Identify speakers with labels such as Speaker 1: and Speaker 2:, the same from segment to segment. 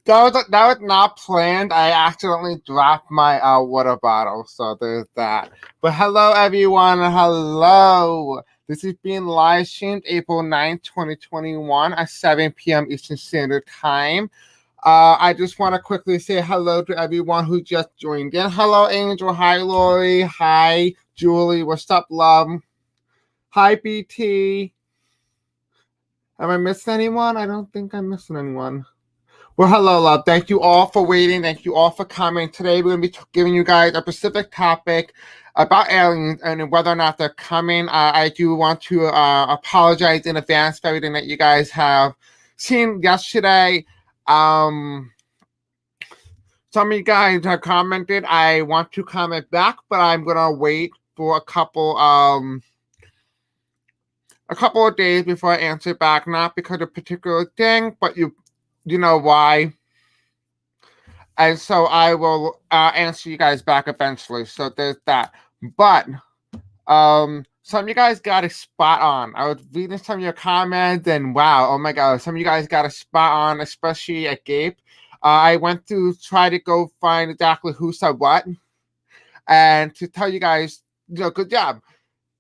Speaker 1: that was not planned. I accidentally dropped my water bottle, so there's that. But hello, everyone. Hello. This is being live streamed April 9th, 2021 at 7 p.m. Eastern Standard Time. I just want to quickly say hello to everyone who just joined in. Hello, Angel. Hi, Lori. Hi, Julie. What's up, love? Hi, BT. Am I missing anyone? I don't think I'm missing anyone. Well, hello, love. Thank you all for waiting. Thank you all for coming. Today, we're going to be giving you guys a specific topic about aliens and whether or not they're coming. I do want to apologize in advance for everything that you guys have seen yesterday. Some of you guys have commented. I want to comment back, but I'm going to wait for a couple of days before I answer back. Not because of a particular thing, but you know why. And so I will answer you guys back eventually. So there's that. But some of you guys got a spot on. I was reading some of your comments and wow, oh my God, some of you guys got a spot on, especially at Gabe. I went to try to go find exactly who said what. And to tell you guys, good job.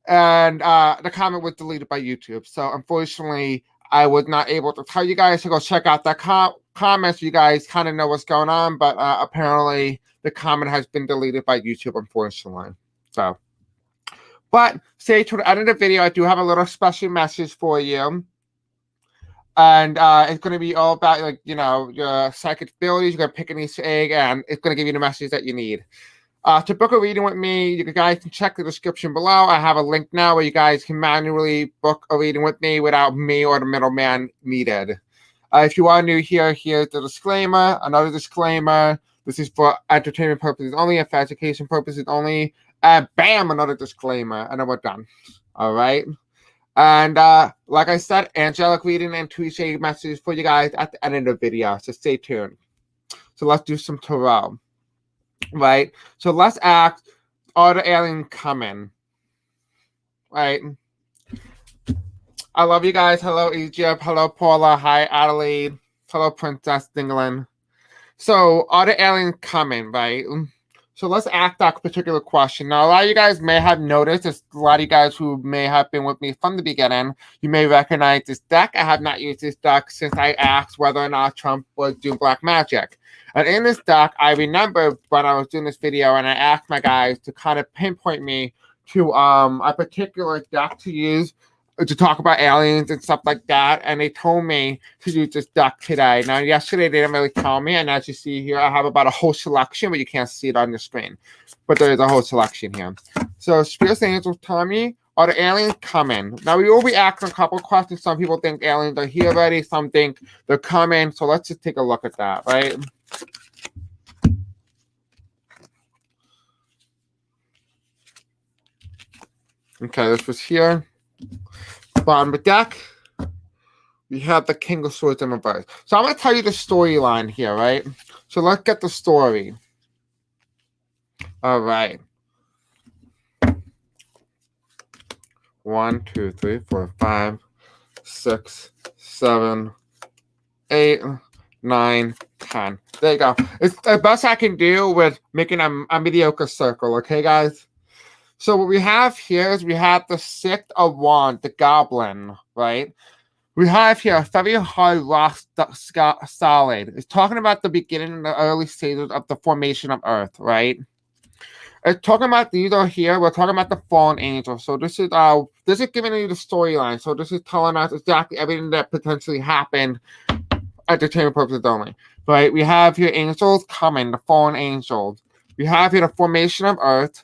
Speaker 1: And the comment was deleted by YouTube. So unfortunately, I was not able to tell you guys to go check out that comment so you guys kind of know what's going on. But apparently, the comment has been deleted by YouTube, unfortunately. So, but stay to the end of the video. I do have a little special message for you. And it's going to be all about, your psychic abilities. You're going to pick an Easter egg, and it's going to give you the message that you need. To book a reading with me, you guys can check the description below. I have a link now where you guys can manually book a reading with me without me or the middleman needed. If you are new here, here's the disclaimer. Another disclaimer. This is for entertainment purposes only, and for education purposes only. And bam, another disclaimer. And then we're done. All right. And like I said, angelic reading and Tuesday messages for you guys at the end of the video. So stay tuned. So let's do some tarot. Right, so let's ask, are the aliens coming? Right, I love you guys. Hello, Egypt. Hello, Paula. Hi, Adelaide. Hello, Princess Dingling. So, are the aliens coming? Right, so let's ask that particular question. Now, a lot of you guys may have noticed, there's a lot of you guys who may have been with me from the beginning, you may recognize this deck. I have not used this deck since I asked whether or not Trump was doing black magic. And in this deck, I remember when I was doing this video and I asked my guys to kind of pinpoint me to a particular deck to use to talk about aliens and stuff like that. And they told me to use this deck today. Now, yesterday, they didn't really tell me. And as you see here, I have about a whole selection, but you can't see it on the screen. But there is a whole selection here. So, Spirit Angels tell me, are the aliens coming? Now, we will be asking a couple questions. Some people think aliens are here already. Some think they're coming. So, let's just take a look at that, right? Okay, this was here. Bottom of the deck, we have the King of Swords in reverse. So I'm going to tell you the storyline here, right? So let's get the story. All right. 1, 2, 3, 4, 5, 6, 7, 8, 9, 10. There you go. It's the best I can do with making a mediocre circle, okay, guys? So what we have here is we have the Six of Wands, the Goblin, right? We have here a very hard rock solid. It's talking about the beginning and the early stages of the formation of Earth, right? It's talking about these are here. We're talking about the fallen angels. So this is giving you the storyline. So this is telling us exactly everything that potentially happened, entertainment purposes only, right? We have here angels coming, the fallen angels. We have here the formation of Earth.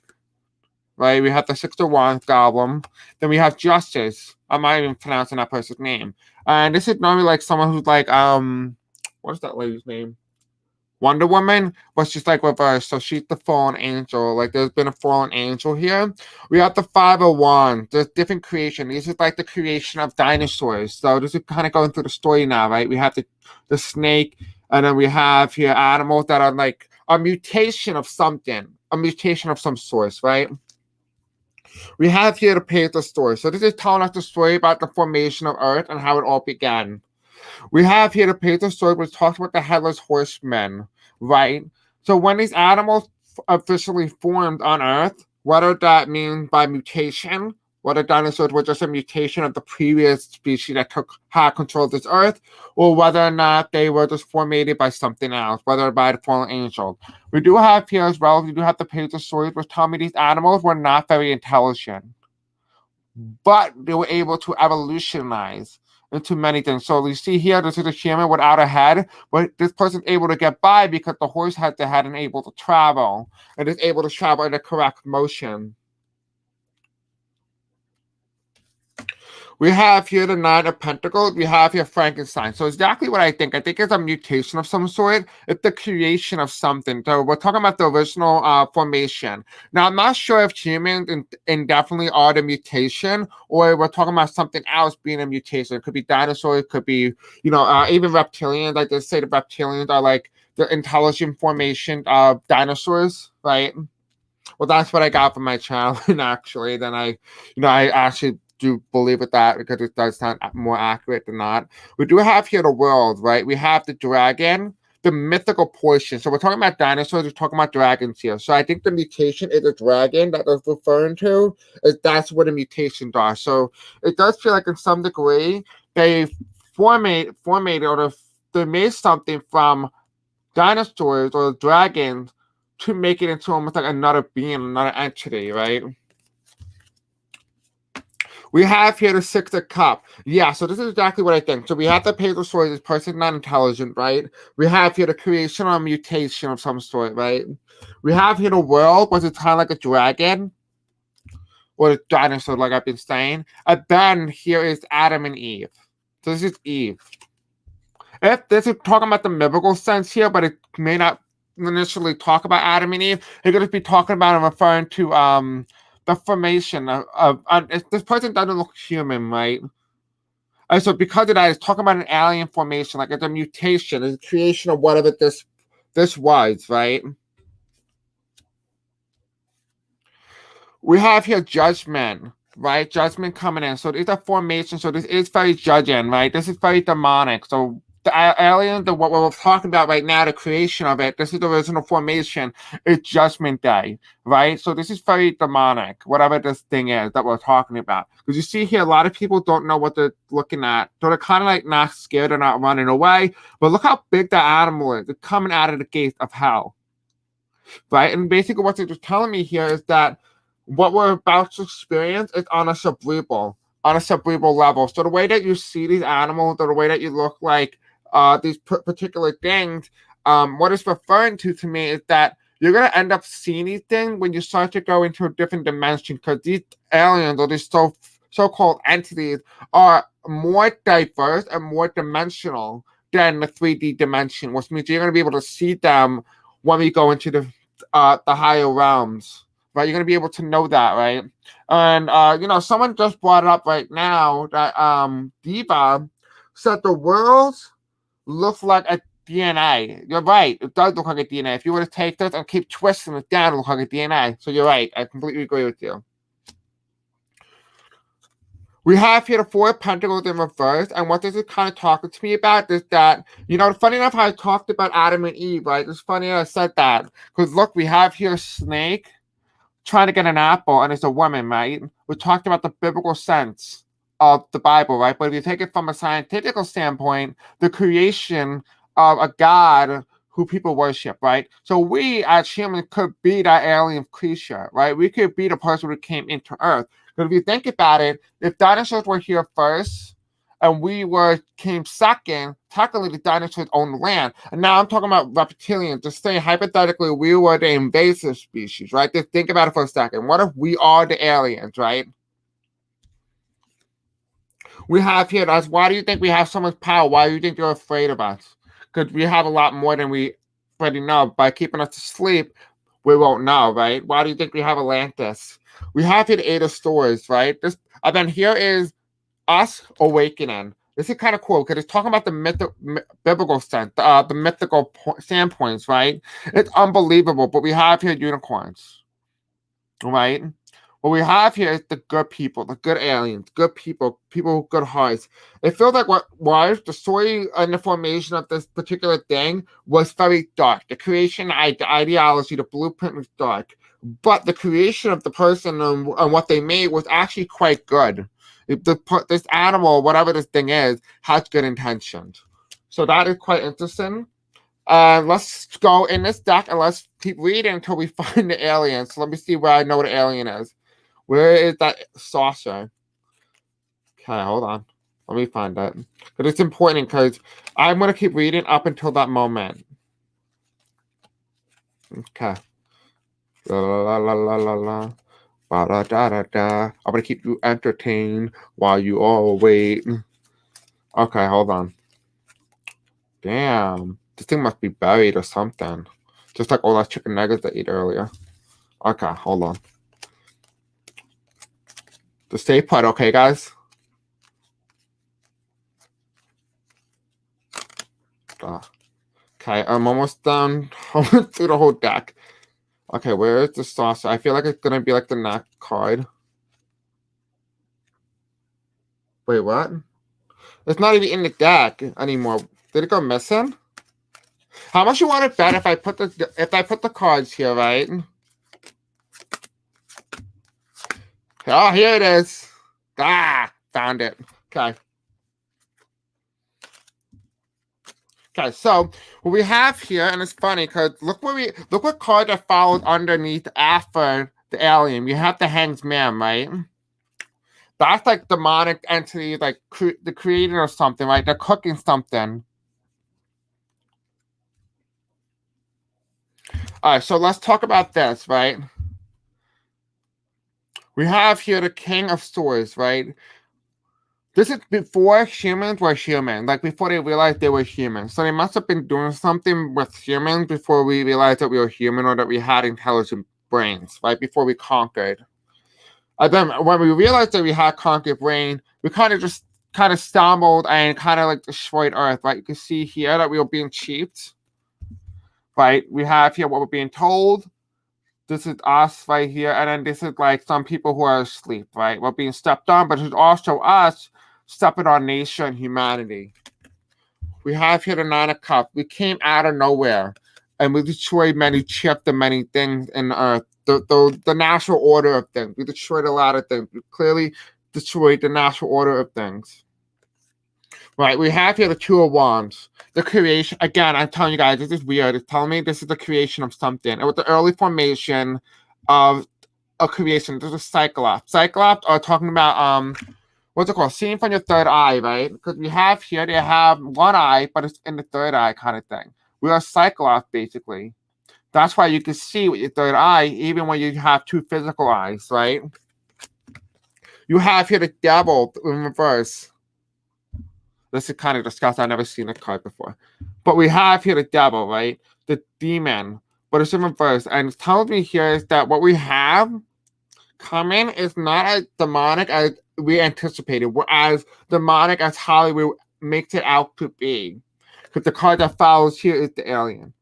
Speaker 1: Right, we have the Six of Wands Goblin. Then we have Justice. I'm not even pronouncing that person's name. And this is normally like someone who's like, what's that lady's name? Wonder Woman, but she's like reversed. So she's the fallen angel. Like there's been a fallen angel here. We have the Five of Wands. There's different creation. This is like the creation of dinosaurs. So this is kind of going through the story now, right? We have the snake, and then we have here animals that are like a mutation of something, a mutation of some source, right? We have here to page the story. So this is telling us the story about the formation of Earth and how it all began. We have here the page of story which talks about the headless horsemen, right? So when these animals officially formed on Earth, whether that means by mutation, whether dinosaurs were just a mutation of the previous species that had control of this Earth, or whether or not they were just formated by something else, whether by the fallen angel. We do have here as well, we do have the page of stories which tell me these animals were not very intelligent, but they were able to evolutionize into many things. So you see here, this is a human without a head, but this person's able to get by because the horse has the head and able to travel, and is able to travel in the correct motion. We have here the Nine of Pentacles. We have here Frankenstein. So exactly what I think. I think it's a mutation of some sort. It's the creation of something. So we're talking about the original formation. Now, I'm not sure if humans indefinitely are the mutation, or we're talking about something else being a mutation. It could be dinosaurs. It could be, even reptilians. Like they say the reptilians are like the intelligent formation of dinosaurs, right? Well, that's what I got from my childhood, actually. Then I actually do believe with that because it does sound more accurate than not. We do have here the world, right? We have the dragon, the mythical portion. So we're talking about dinosaurs, we're talking about dragons here. So I think the mutation is a dragon that they're referring to. That's what the mutations are. So it does feel like in some degree they formated or they made something from dinosaurs or dragons to make it into almost like another being, another entity, right? We have here the Six of Cups. Yeah, so this is exactly what I think. So we have the page of stories, this person not intelligent, right? We have here the creation or mutation of some sort, right? We have here the world, which is kind of like a dragon, or a dinosaur, like I've been saying. And then here is Adam and Eve. So this is Eve. If this is talking about the biblical sense here, but it may not initially talk about Adam and Eve, it could just be talking about and referring to the formation of this person doesn't look human, right? And so because of that, it's talking about an alien formation, like it's a mutation, it's a creation of whatever this was, right? We have here judgment, right? Judgment coming in. So it's a formation. So this is very judging, right? This is very demonic. So the alien, what we're talking about right now, the creation of it, this is the original formation, is Judgment Day, right? So this is very demonic, whatever this thing is that we're talking about. Because you see here, a lot of people don't know what they're looking at. So they're kind of like not scared or not running away. But look how big that animal is. It's coming out of the gates of hell, right? And basically what they're telling me here is that what we're about to experience is on a cerebral level. So the way that you see these animals, or the way that you look like these particular things, what it's referring to me is that you're going to end up seeing these things when you start to go into a different dimension, because these aliens or these so-called entities are more diverse and more dimensional than the 3D dimension, which means you're going to be able to see them when we go into the higher realms. Right, you're gonna be able to know that, right? And someone just brought it up right now that Diva said the world looks like a DNA. You're right, it does look like a DNA. If you were to take this and keep twisting it down, it looks like a DNA. So you're right, I completely agree with you. We have here the Four of Pentacles in reverse, and what this is kind of talking to me about is that, funny enough how I talked about Adam and Eve, right? It's funny I said that, because look, we have here a snake trying to get an apple, and it's a woman, right? We talked about the biblical sense of the Bible, right? But if you take it from a scientific standpoint, the creation of a God who people worship, right? So we as humans could be that alien creature, right? We could be the person who came into Earth. But if you think about it, if dinosaurs were here first and we came second, technically the dinosaurs owned the land. And now I'm talking about reptilians. Just say hypothetically we were the invasive species, right? Just think about it for a second. What if we are the aliens, right? We have here, that's why do you think we have so much power? Why do you think you're afraid of us? Because we have a lot more than we already know. By keeping us asleep, we won't know, right? Why do you think we have Atlantis? We have here the Eight of Swords, right? And then here is us awakening. This is kind of cool because it's talking about the biblical sense, the mythical standpoints, right? It's unbelievable, but we have here unicorns, right? what we have here is the good people, the good aliens, good people, people with good hearts. It feels like what was the story and the formation of this particular thing was very dark. The creation, the ideology, the blueprint was dark. But the creation of the person and what they made was actually quite good. This animal, whatever this thing is, has good intentions. So that is quite interesting. Let's go in this deck and let's keep reading until we find the alien. So let me see where I know the alien is. Where is that saucer? Okay, hold on. Let me find that. But it's important because I'm going to keep reading up until that moment. Okay. La la la la la la. Ba da da da da. I'm going to keep you entertained while you all wait. Okay, hold on. Damn. This thing must be buried or something. Just like all that chicken nuggets I ate earlier. Okay, hold on. The stay put, okay, guys? Okay, I'm almost done. Almost through the whole deck. Okay, where is the saucer? I feel like it's gonna be like the next card. Wait, what? It's not even in the deck anymore. Did it go missing? How much you want to bet if I put the cards here, right? Oh, here it is. Ah, found it. Okay. Okay, so what we have here, and it's funny because look what card that followed underneath after the alien. You have the Hanged Man, right? That's like demonic entity, like the creator or something, right? They're cooking something. All right, so let's talk about this, right? We have here the King of Swords, right? This is before humans were human, like before they realized they were human. So they must have been doing something with humans before we realized that we were human or that we had intelligent brains, right? Before we conquered. And then when we realized that we had conquered brain, we kind of stumbled and kind of like destroyed Earth, right? You can see here that we were being cheated, right? We have here what we're being told. This is us right here, and then this is like some people who are asleep, right? We're being stepped on, but it's also us stepping on nature and humanity. We have here the Nine of Cups. We came out of nowhere, and we destroyed many chips and many things in the Earth. The natural order of things. We destroyed a lot of things. We clearly destroyed the natural order of things. Right, we have here the Two of Wands. The creation, again, I'm telling you guys, this is weird. It's telling me this is the creation of something. And with the early formation of a creation, there's a Cyclops. Cyclops are talking about, what's it called? Seeing from your third eye, right? Because we have here, they have one eye, but it's in the third eye kind of thing. We are Cyclops, basically. That's why you can see with your third eye, even when you have two physical eyes, right? You have here the Devil in reverse. This is kind of disgusting. I've never seen a card before. But we have here the Devil, right? The demon. But it's in reverse. And it's telling me here is that what we have coming is not as demonic as we anticipated. We're as demonic as Hollywood makes it out to be. Because the card that follows here is the alien.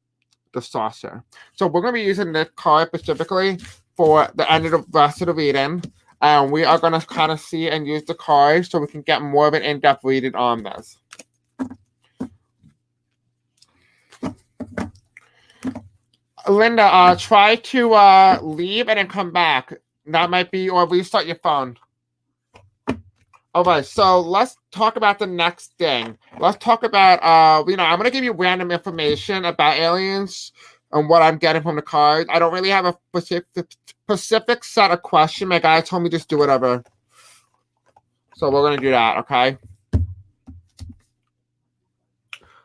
Speaker 1: The saucer. So we're going to be using this card specifically for the end of the rest of the reading. And we are going to kind of see and use the cards so we can get more of an in-depth reading on this. Linda, try to leave and then come back. That might be, or restart your phone. All right, so let's talk about the next thing. Let's talk about, I'm going to give you random information about aliens and what I'm getting from the cards. I don't really have a specific set of questions. My guy told me just do whatever. So we're going to do that, okay?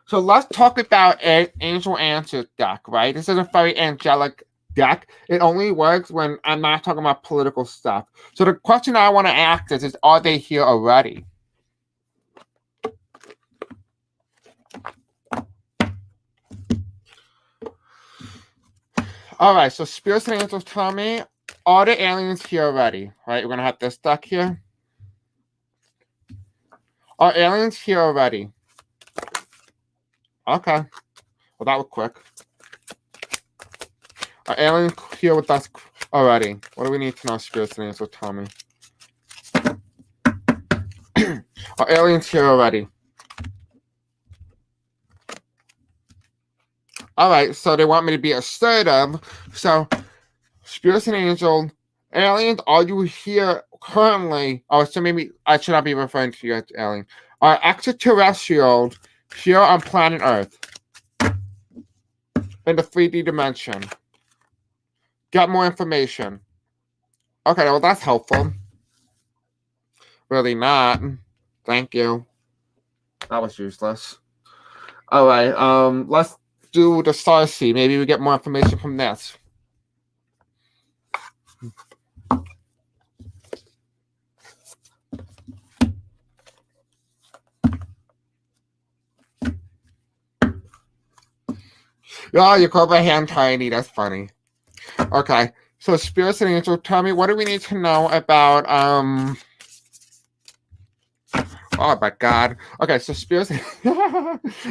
Speaker 1: So let's talk about an Angel Answers deck, right? This is a very angelic deck. It only works when I'm not talking about political stuff. So the question I want to ask is are they here already? All right, so spirits and angels tell me, are the aliens here already? Right, we're going to have this deck here. Are aliens here already? Okay. Well, that was quick. Are aliens here with us Alrighty. What do we need to know, spirits and angels? Tell me. Are aliens here already? Alright, so they want me to be assertive. So, spirits and angels, aliens, are you here currently? Oh, so maybe I should not be referring to you as alien. Are extraterrestrials here on planet Earth in the 3D dimension? Get more information. Okay, well, that's helpful. Really not. Thank you. That was useless. Alright, let's do the star seed. Maybe we get more information from this. Oh, you called my hand tiny. That's funny. Okay, so spirits and angels, tell me, what do we need to know about, oh my god. Okay, so spirits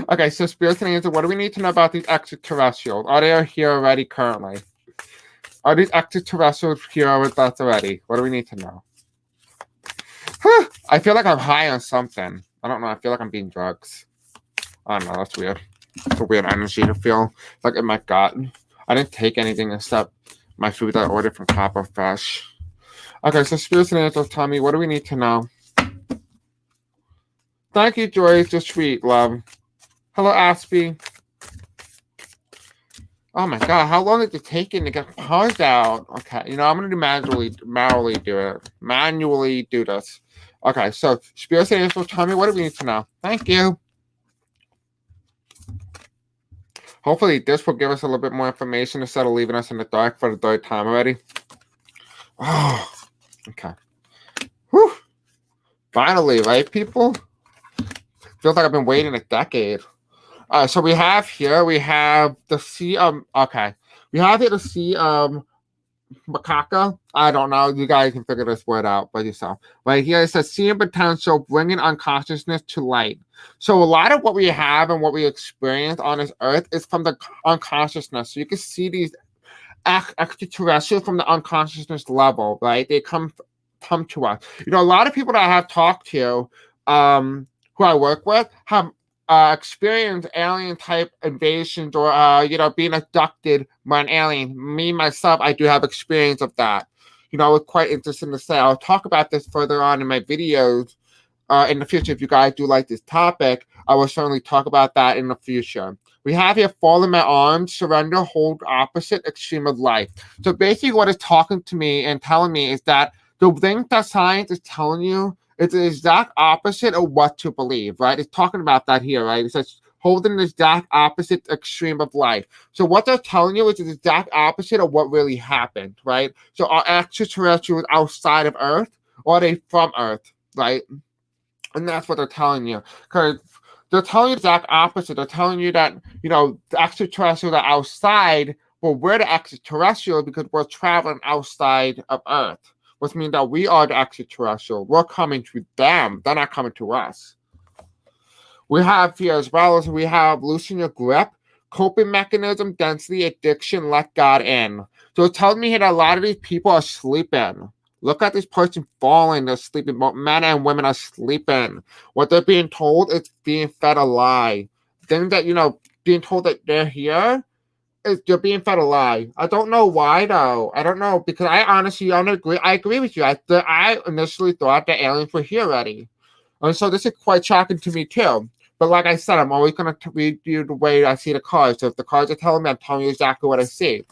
Speaker 1: okay, so spirits and angels, what do we need to know about these extraterrestrials? Are they here already currently? Are these extraterrestrials here with us already? What do we need to know? I feel like I'm high on something. I don't know. I feel like I'm being drugs. I don't know. That's weird. It's a weird energy to feel like in my gut. I didn't take anything except my food that I ordered from Copper Fresh. Okay, so spirits and angels, tell me, what do we need to know? Thank you, Joyce. You're sweet, love. Hello, Aspie. Oh my god, how long is it taking to get paused out? Okay, you know, I'm gonna do manually do this. Okay, so spirits and angels, tell me, what do we need to know? Thank you. Hopefully this will give us a little bit more information instead of leaving us in the dark for the third time already. Oh, okay. Whew. Finally, right, people? Feels like I've been waiting a decade. So we have the sea okay. We have here the sea macaca. I don't know. You guys can figure this word out by yourself. Right here it says seeing potential, bringing unconsciousness to light. So a lot of what we have and what we experience on this earth is from the unconsciousness. So you can see these extraterrestrials from the unconsciousness level, right? They come to us. You know, a lot of people that I have talked to, who I work with, have experienced alien type invasions or being abducted by an alien. Me myself, I do have experience of that. You know, it's quite interesting to say. I'll talk about this further on in my videos in the future. If you guys do like this topic, I will certainly talk about that in the future. We have here fall in my arms, surrender, hold opposite, extreme of life. So basically what it's talking to me and telling me is that the thing that science is telling you, it's the exact opposite of what to believe, right? It's talking about that here, right? It says holding the exact opposite extreme of life. So what they're telling you is the exact opposite of what really happened, right? So are extraterrestrials outside of Earth or are they from Earth, right? And that's what they're telling you. Because they're telling you the exact opposite. They're telling you that, you know, the extraterrestrials are outside, but we're the extraterrestrials because we're traveling outside of Earth. Which means that we are the extraterrestrial. We're coming to them. They're not coming to us. We have here as well as we have loosen your grip, coping mechanism, density, addiction, let God in. So it's telling me here that a lot of these people are sleeping. Look at this person falling. They're sleeping. Both men and women are sleeping. What they're being told is being fed a lie. Things that, you know, being told that they're here, you're being fed a lie. I don't know why though. I don't know because I honestly don't agree. I agree with you. I initially thought that aliens were here already, and so this is quite shocking to me too. But like I said, I'm always gonna read you the way I see the cards. So if the cards are telling me, I'm telling you exactly what I see.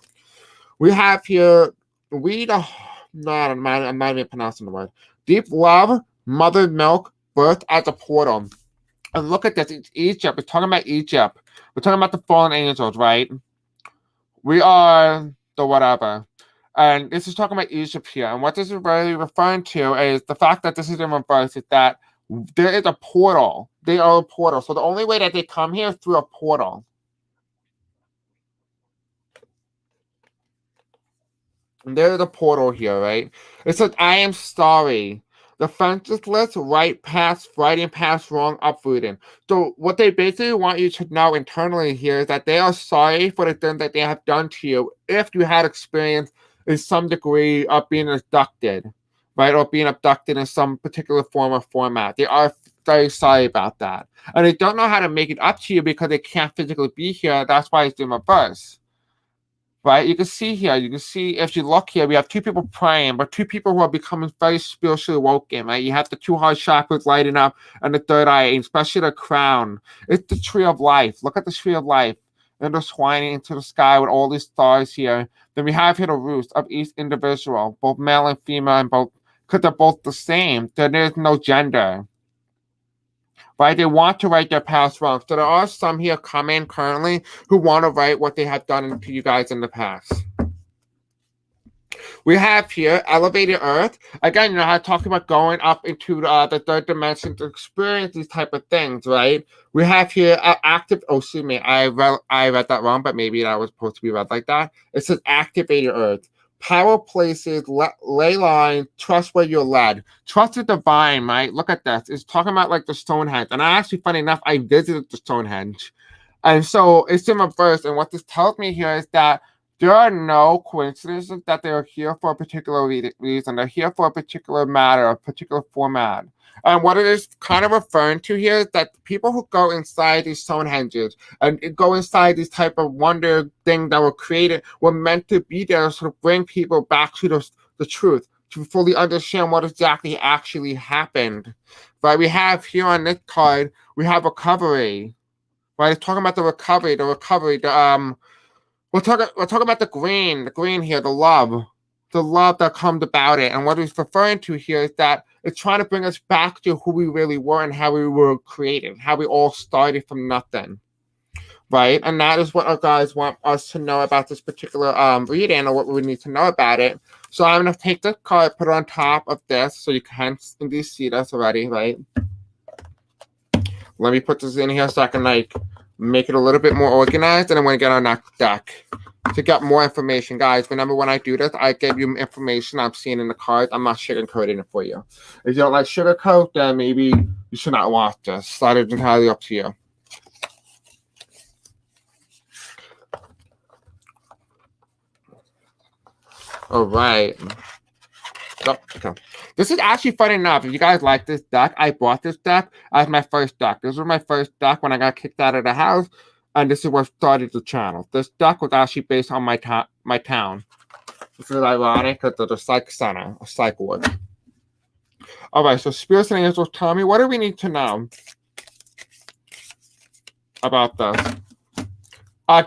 Speaker 1: We have here I'm not even pronouncing the word. Deep love, mother milk, birth as a portal. And look at this. It's Egypt. We're talking about Egypt. We're talking about the fallen angels, right? We are the whatever. And this is talking about Egypt here. And what this is really referring to is the fact that this is in reverse is that there is a portal. They are a portal. So the only way that they come here is through a portal. And there's a portal here, right? It says, I am sorry. The defenseless, right and past wrong, uprooting. So what they basically want you to know internally here is that they are sorry for the things that they have done to you if you had experienced in some degree of being abducted, right? Or being abducted in some particular form or format. They are very sorry about that. And they don't know how to make it up to you because they can't physically be here. That's why it's in reverse. Right? You can see here, you can see if you look here, we have two people praying, but two people who are becoming very spiritually awoken, right? You have the two heart chakras lighting up and the third eye, especially the crown. It's the tree of life. Look at the tree of life. And they're swining into the sky with all these stars here. Then we have here the roots of each individual, both male and female, and both because they're both the same. Then there's no gender. Right? They want to write their past wrong. So there are some here coming currently who want to write what they have done to you guys in the past. We have here elevated Earth. Again, you know how I talked about going up into the third dimension to experience these type of things, right? We have here active. Oh, excuse me, I read that wrong, but maybe that was supposed to be read like that. It says activated Earth. Power places, ley line, trust where you're led. Trust the divine, right? Look at this. It's talking about like the Stonehenge. And I actually, funny enough, I visited the Stonehenge. And so it's in reverse. And what this tells me here is that there are no coincidences that they're here for a particular reason. They're here for a particular matter, a particular format. And what it is kind of referring to here is that people who go inside these Stonehenges and go inside these type of wonder things that were created were meant to be there to sort of bring people back to the truth, to fully understand what exactly actually happened. Right? We have here on this card, we have recovery. Right? It's talking about the recovery, we're talking about the green here, the love that comes about it. And what it's referring to here is that it's trying to bring us back to who we really were and how we were created, how we all started from nothing, right? And that is what our guys want us to know about this particular reading, or what we need to know about it. So I'm going to take the card, put it on top of this, so you can indeed see this already, right? Let me put this in here so I can like make it a little bit more organized, and I'm going to get our next deck to get more information. Guys, remember when I do this, I give you information I'm seeing in the cards. I'm not sugarcoating it for you. If you don't like sugarcoat, then maybe you should not watch this. That is entirely up to you. All right. Oh, okay. This is actually funny enough. If you guys like this deck, I bought this deck as my first deck. This was my first deck when I got kicked out of the house, and this is what started the channel. This deck was actually based on my town. This is ironic because the psych center, a psych ward. All right, so spirits and angels, tell me, what do we need to know about this?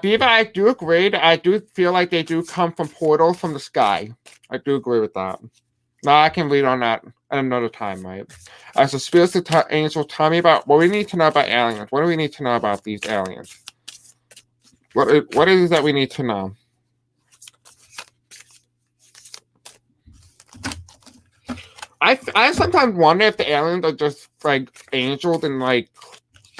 Speaker 1: Diva, I do agree that I do feel like they do come from portals from the sky. I do agree with that. Now I can read on that at another time, right? As the spirits and angels, tell me about what we need to know about aliens. What do we need to know about these aliens? What is it that we need to know? I sometimes wonder if the aliens are just like angels in like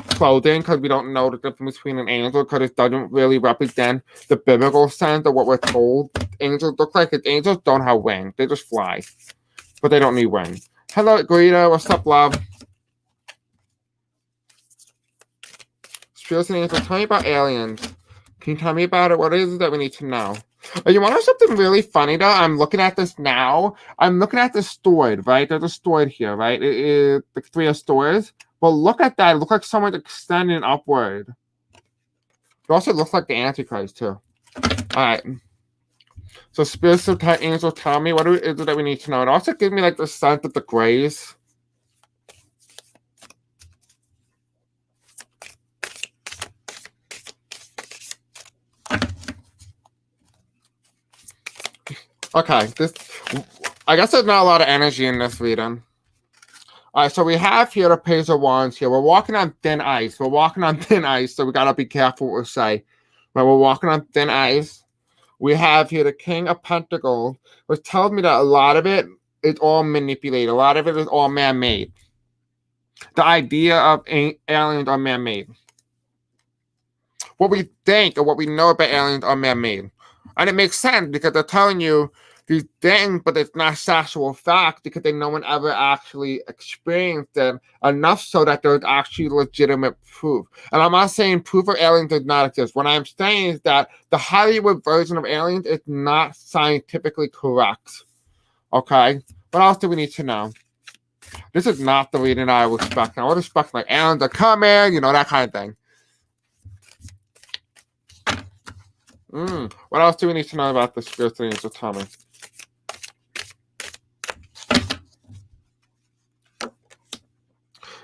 Speaker 1: clothing, because we don't know the difference between an angel, because it doesn't really represent the biblical sense of what we're told angels look like. Angels don't have wings, they just fly, but they don't need wings. Hello, Greta, what's up, love? Spirits and angels, tell me about aliens. Can you tell me about it? What is it that we need to know? You want to know something really funny, though? I'm looking at this now. I'm looking at this stored, right? There's a stored here, right? The three of stores. But look at that. It looks like someone's extending upward. It also looks like the Antichrist, too. All right. So spirits of angels, tell me, what is it that we need to know? It also gives me like the sense of the grays. Okay, I guess there's not a lot of energy in this reading. All right, so we have here the Page of Wands here. We're walking on thin ice. We're walking on thin ice, so we got to be careful what we say. Right, we're walking on thin ice. We have here the King of Pentacles, which tells me that a lot of it is all manipulated. A lot of it is all man-made. The idea of aliens are man-made. What we think or what we know about aliens are man-made. And it makes sense because they're telling you these things, but it's not factual fact because no one ever actually experienced it enough so that there's actually legitimate proof. And I'm not saying proof of aliens does not exist. What I'm saying is that the Hollywood version of aliens is not scientifically correct. Okay? What else do we need to know? This is not the reading I was expecting. I would expect like aliens are coming, you know, that kind of thing. What else do we need to know about the spirits and angels? Tell me.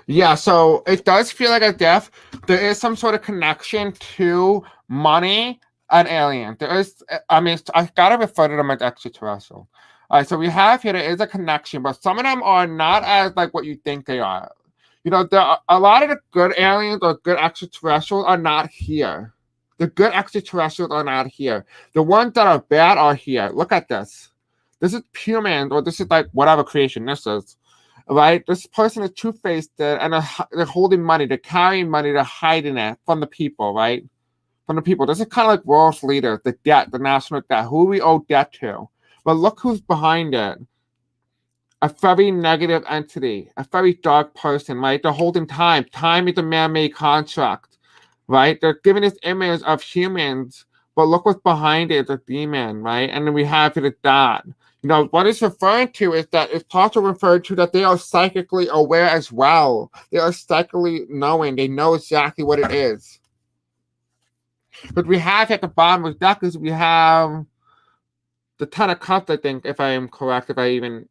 Speaker 1: Yeah, so it does feel like a death. There is some sort of connection to money and alien. There is, I mean, I gotta refer to them as extraterrestrial. All right, so we have here, there is a connection, but some of them are not as like what you think they are. You know, there are, a lot of the good aliens or good extraterrestrials are not here. The good extraterrestrials are not here. The ones that are bad are here. Look at this. This is human, or this is like whatever creation this is. Right? This person is two-faced and they're holding money, they're carrying money, they're hiding it from the people, right? From the people. This is kind of like world leaders, the debt, the national debt, who we owe debt to. But look who's behind it. A very negative entity, a very dark person, right? They're holding time. Time is a man-made contract, right? They're giving this image of humans, but look what's behind it, the demon, right? And then we have it, that. You know, what it's referring to is that it's also referred to that they are psychically aware as well. They are psychically knowing. They know exactly what it is. But we have at the bottom of the deck is we have the Ten of Cups, I think, if I am correct, if I even...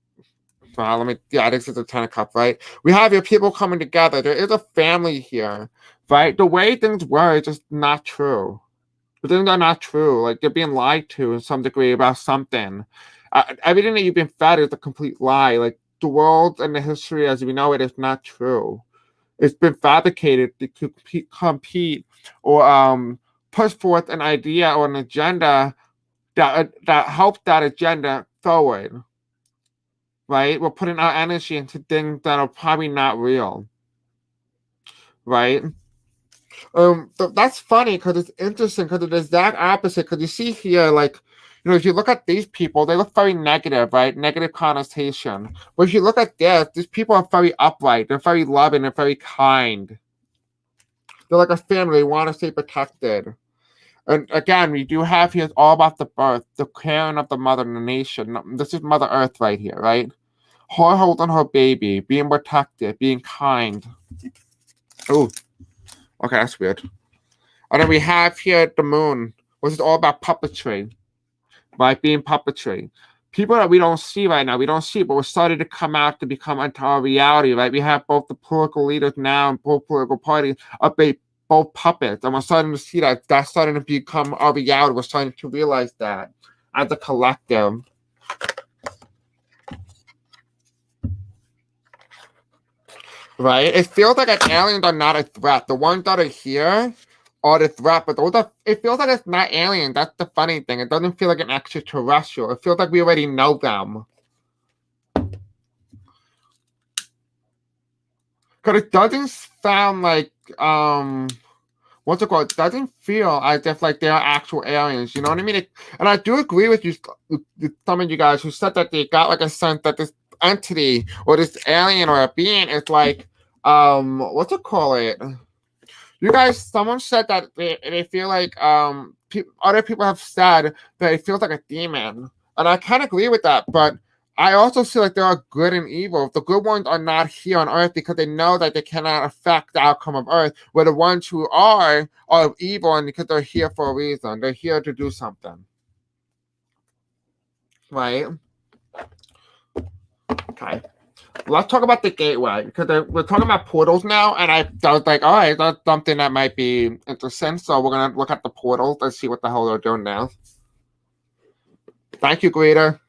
Speaker 1: this is the Ten of Cups, right? We have your people coming together. There is a family here, right? The way things were is just not true. The things are not true. Like, they're being lied to in some degree about something. Everything that you've been fed is a complete lie. Like, the world and the history as we know it is not true. It's been fabricated to compete or push forth an idea or an agenda that helps that agenda forward. Right? We're putting our energy into things that are probably not real. Right? That's funny because it's interesting because it is that opposite. Because you see here, like, you know, if you look at these people, they look very negative, right? Negative connotation. But if you look at this, these people are very upright. They're very loving. They're very kind. They're like a family. They want to stay protected. And again, we do have here, it's all about the birth, the caring of the mother and the nation. This is Mother Earth right here, right? Her holding her baby, being protected, being kind. Oh, okay, that's weird. And then we have here the moon, which is all about puppetry. Right, being puppetry. People that we don't see right now, we don't see, but we're starting to come out to become into our reality, right? We have both the political leaders now and both political parties are both puppets, and we're starting to see that that's starting to become our reality. We're starting to realize that as a collective. Right? It feels like aliens are not a threat. The ones that are here are the threat, but it feels like it's not alien. That's the funny thing. It doesn't feel like an extraterrestrial. It feels like we already know them. Because it doesn't sound like, what's it called? It doesn't feel as if like they are actual aliens. You know what I mean? And I do agree with you, some of you guys who said that they got like a sense that this entity or this alien or a being is like, what's it called? You guys, someone said that they feel like other people have said that it feels like a demon, and I kind of agree with that. But I also feel like there are good and evil. The good ones are not here on Earth because they know that they cannot affect the outcome of Earth. Where the ones who are evil, and because they're here for a reason, they're here to do something, right? Okay. Let's talk about the gateway, because we're talking about portals now, and I was like, all right, that's something that might be interesting. So we're going to look at the portals and see what the hell they're doing now. Thank you, Greeter.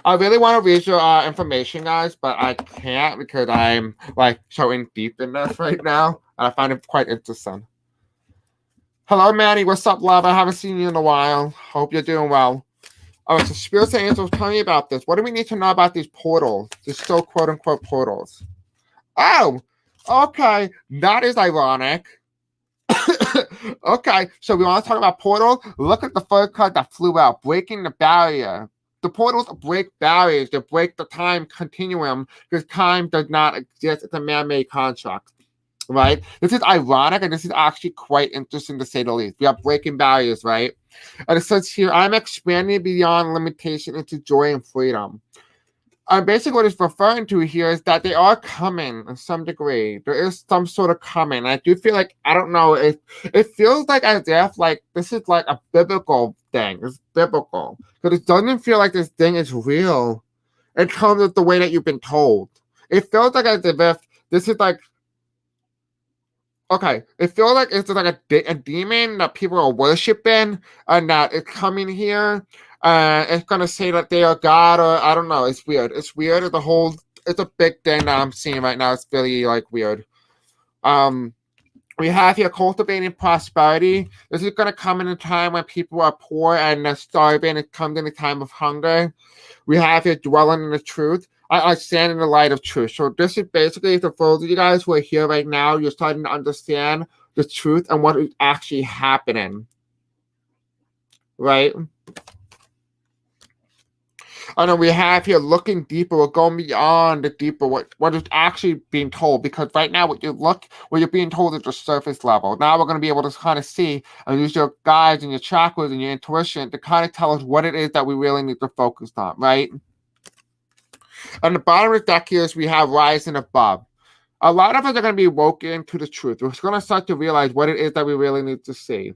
Speaker 1: I really want to read your information, guys, but I can't because I'm like so in deep in this right now, and I find it quite interesting. Hello, Manny. What's up, love? I haven't seen you in a while. Hope you're doing well. Oh, so spirits and angels, tell me about this. What do we need to know about these portals? These still quote-unquote portals. Oh, okay. That is ironic. Okay, so we want to talk about portals. Look at the first card that flew out. Breaking the barrier. the portals break barriers, they break the time continuum, because time does not exist. It's a man-made construct, right? This is ironic, and this is actually quite interesting to say the least. We are breaking barriers, right? And it says here, I'm expanding beyond limitation into joy and freedom. Basically, what it's referring to here is that they are coming in some degree. There is some sort of coming. I do feel like, I don't know, it feels like as if like this is like a biblical thing. It's biblical. But it doesn't feel like this thing is real in terms of the way that you've been told. It feels like as if this is like, okay, it feels like it's like a demon that people are worshiping and that it's coming here. It's gonna say that they are God, or I don't know. It's weird. It's weird. It's a big thing that I'm seeing right now. It's really like weird. We have here cultivating prosperity. This is gonna come in a time when people are poor and they're starving. It comes in a time of hunger. We have here dwelling in the truth. I stand in the light of truth. So this is basically, for those of you guys who are here right now, you're starting to understand the truth and what is actually happening, right? And then we have here looking deeper. We're going beyond the deeper, what is actually being told. Because right now, what you're being told is the surface level. Now we're going to be able to kind of see and use your guides and your chakras and your intuition to kind of tell us what it is that we really need to focus on, right? On the bottom of the deck here is we have rising above. A lot of us are going to be woken to the truth. We're going to start to realize what it is that we really need to see.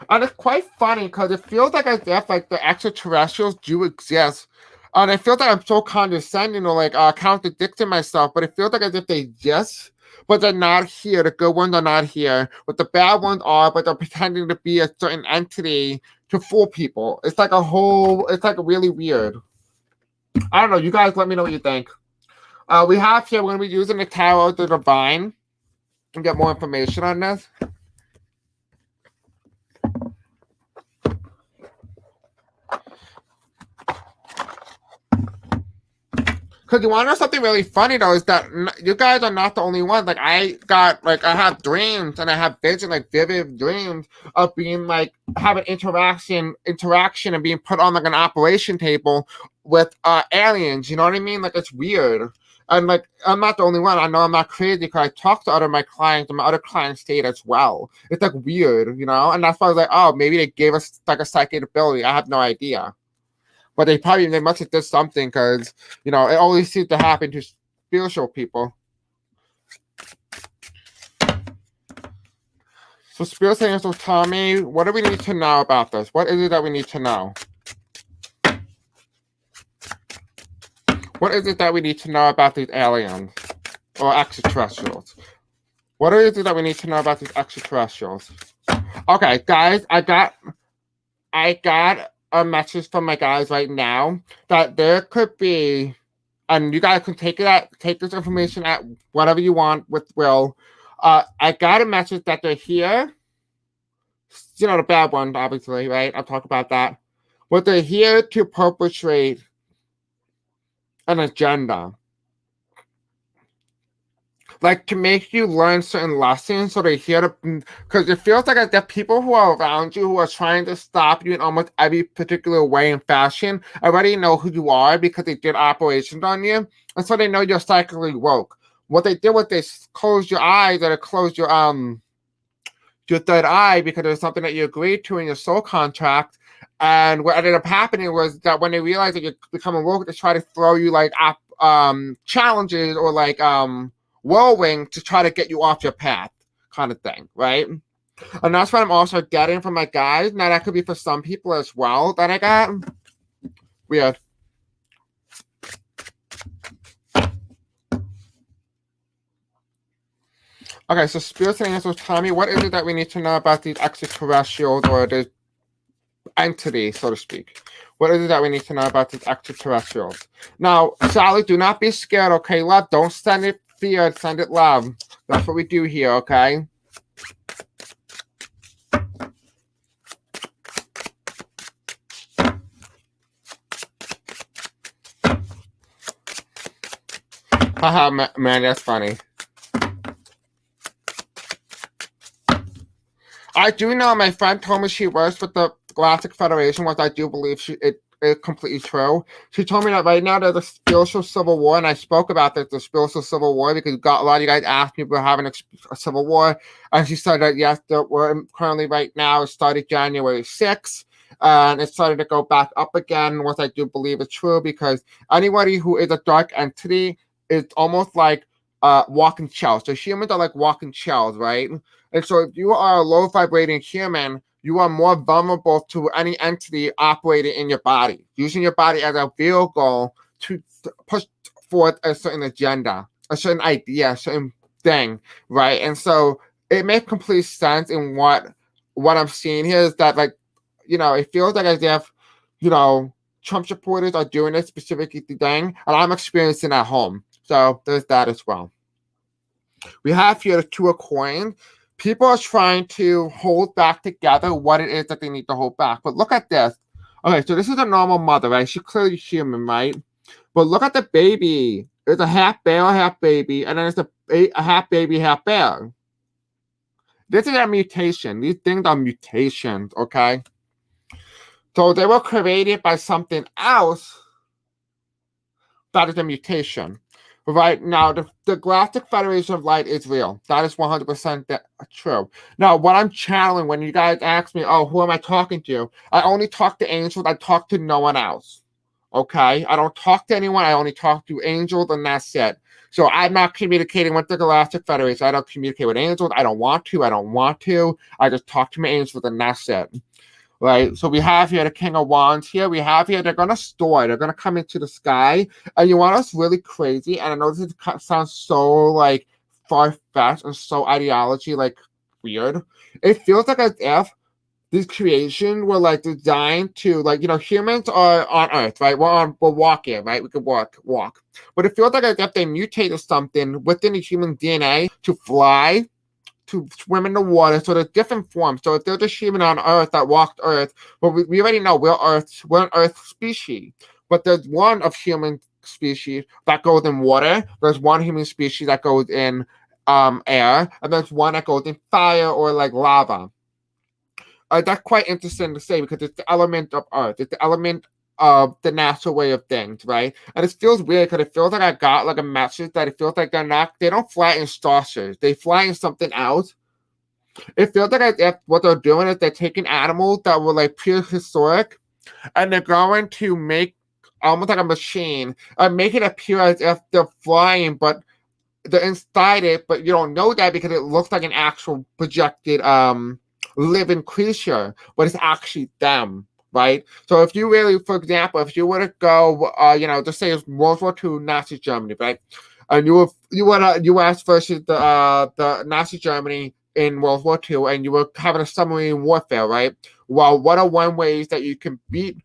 Speaker 1: And it's quite funny because it feels like as if like the extraterrestrials do exist. And I feel like I'm so condescending or like contradicting myself, but it feels like as if they exist, but they're not here. The good ones are not here, but the bad ones are, but they're pretending to be a certain entity to fool people. It's like it's like really weird. I don't know. You guys let me know what you think. We have here, we're going to be using the Tarot of the Divine and get more information on this. Because you want to know something really funny, though, is that you guys are not the only ones. Like, I have dreams, and I have vision, like, vivid dreams of being, like, having interaction and being put on, like, an operation table with aliens. You know what I mean? Like, it's weird. And, like, I'm not the only one. I know I'm not crazy because I talk to my clients, and my other clients state as well. It's, like, weird, you know? And that's why I was like, oh, maybe they gave us, like, a psychic ability. I have no idea. But they must have did something because, you know, it always seems to happen to spiritual people. So spiritual angels tell me, what do we need to know about this? What is it that we need to know? What is it that we need to know about these aliens or extraterrestrials? What is it that we need to know about these extraterrestrials? Okay, guys, I got a message from my guys right now that there could be, and you guys can take this information at whatever you want with will. I got a message that they're here. You know, the bad one, obviously, right? I'll talk about that. But they're here to perpetrate an agenda. Like, to make you learn certain lessons, so they're here to, because it feels like the people who are around you who are trying to stop you in almost every particular way and fashion already know who you are because they did operations on you, and so they know you're psychically woke. What they did was they closed your eyes, or they closed your third eye because it was something that you agreed to in your soul contract. And what ended up happening was that when they realized that you're becoming woke, they try to throw you like challenges or like whirlwind to try to get you off your path, kind of thing, right? And that's what I'm also getting from my guys. Now that could be for some people as well that I got. Weird. Okay, so spirits and angels tell me, what is it that we need to know about these extraterrestrials or the entity, so to speak? What is it that we need to know about these extraterrestrials? Now, Sally, do not be scared, okay, love? Don't send it fear, send it love. That's what we do here, okay? Haha, man, that's funny. I do know my friend told me she works with the Galactic Federation, which I do believe it is completely true. She told me that right now there's a spiritual civil war, and I spoke about this, the spiritual civil war, because a lot of you guys asked me about having a civil war, and she said that yes, we're currently right now, it started January 6th, and it started to go back up again, which I do believe is true, because anybody who is a dark entity is almost like walking shells. So humans are like walking shells, right? And so if you are a low vibrating human, you are more vulnerable to any entity operating in your body, using your body as a vehicle to push forth a certain agenda, a certain idea, a certain thing, right? And so it makes complete sense in what I'm seeing here is that, like, it feels like as if, Trump supporters are doing this specifically thing, and I'm experiencing at home. So there's that as well. We have here the Two of Coins. People are trying to hold back together what it is that they need to hold back. But look at this. Okay, so this is a normal mother, right? She's clearly human, right? But look at the baby. It's a half bear, half baby, and then it's a half baby, half bear. This is a mutation. These things are mutations, okay? So they were created by something else that is a mutation. Right now, the Galactic Federation of Light is real. That is 100% true. Now, what I'm channeling when you guys ask me, oh, who am I talking to? I only talk to angels. I talk to no one else. Okay? I don't talk to anyone. I only talk to angels, and that's it. So I'm not communicating with the Galactic Federation. I don't communicate with angels. I don't want to. I just talk to my angels, and that's it. Right, so we have here the King of Wands here. We have here, they're going to come into the sky. And you want us really crazy. And I know this sounds so, like, far-fetched and so ideology, like, weird. It feels like as if this creation were, like, designed to, like, humans are on Earth, right? We're walking, right? We could walk. But it feels like as if they mutated something within the human DNA to fly, to swim in the water, so there's different forms. So if there's a human on Earth that walked Earth, well, we already know we're an Earth species. But there's one of human species that goes in water. There's one human species that goes in air, and there's one that goes in fire or like lava. That's quite interesting to say because it's the element of Earth. It's the element of the natural way of things, right? And it feels weird because it feels like I got like a message that it feels like they don't fly in saucers. They fly in something else. It feels like if what they're doing is they're taking animals that were like prehistoric and they're going to make almost like a machine and make it appear as if they're flying, but they're inside it, but you don't know that because it looks like an actual projected living creature, but it's actually them. Right, so if you really, for example, if you were to go, just say it's World War II Nazi Germany, right, and you were U.S. versus the Nazi Germany in World War II, and you were having a submarine warfare, right? Well, what are one ways that you can beat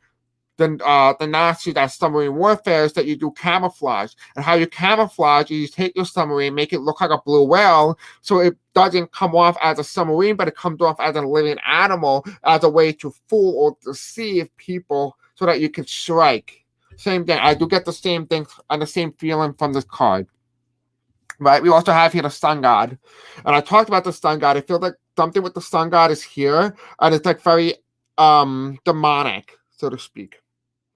Speaker 1: the Nazis at submarine warfare is that you do camouflage. And how you camouflage is you take your submarine, make it look like a blue whale, so it doesn't come off as a submarine, but it comes off as a living animal as a way to fool or deceive people so that you can strike. Same thing. I do get the same thing and the same feeling from this card. Right? We also have here the Sun God. And I talked about the Sun God. I feel like something with the Sun God is here, and it's like very demonic, so to speak.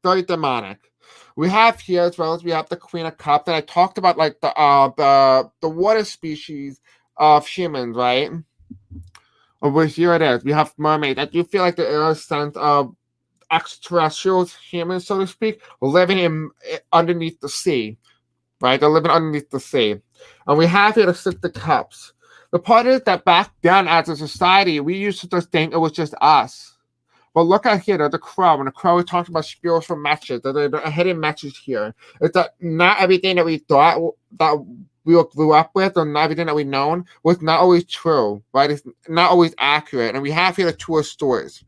Speaker 1: Very demonic. We have here as well as we have the Queen of Cups, and I talked about like the water species of humans, right? Over here it is. We have mermaids. I do feel like there is a sense of extraterrestrials, humans, so to speak, living underneath the sea, right? They're living underneath the sea. And we have here the Six of Cups. The part is that back then, as a society, we used to just think it was just us. But look at here, there's the crow. And the crow, we talked about spiritual messages. There's a hidden message here. It's that not everything that we thought that we grew up with or not everything that we known was not always true, right? It's not always accurate. And we have here the Two of Swords.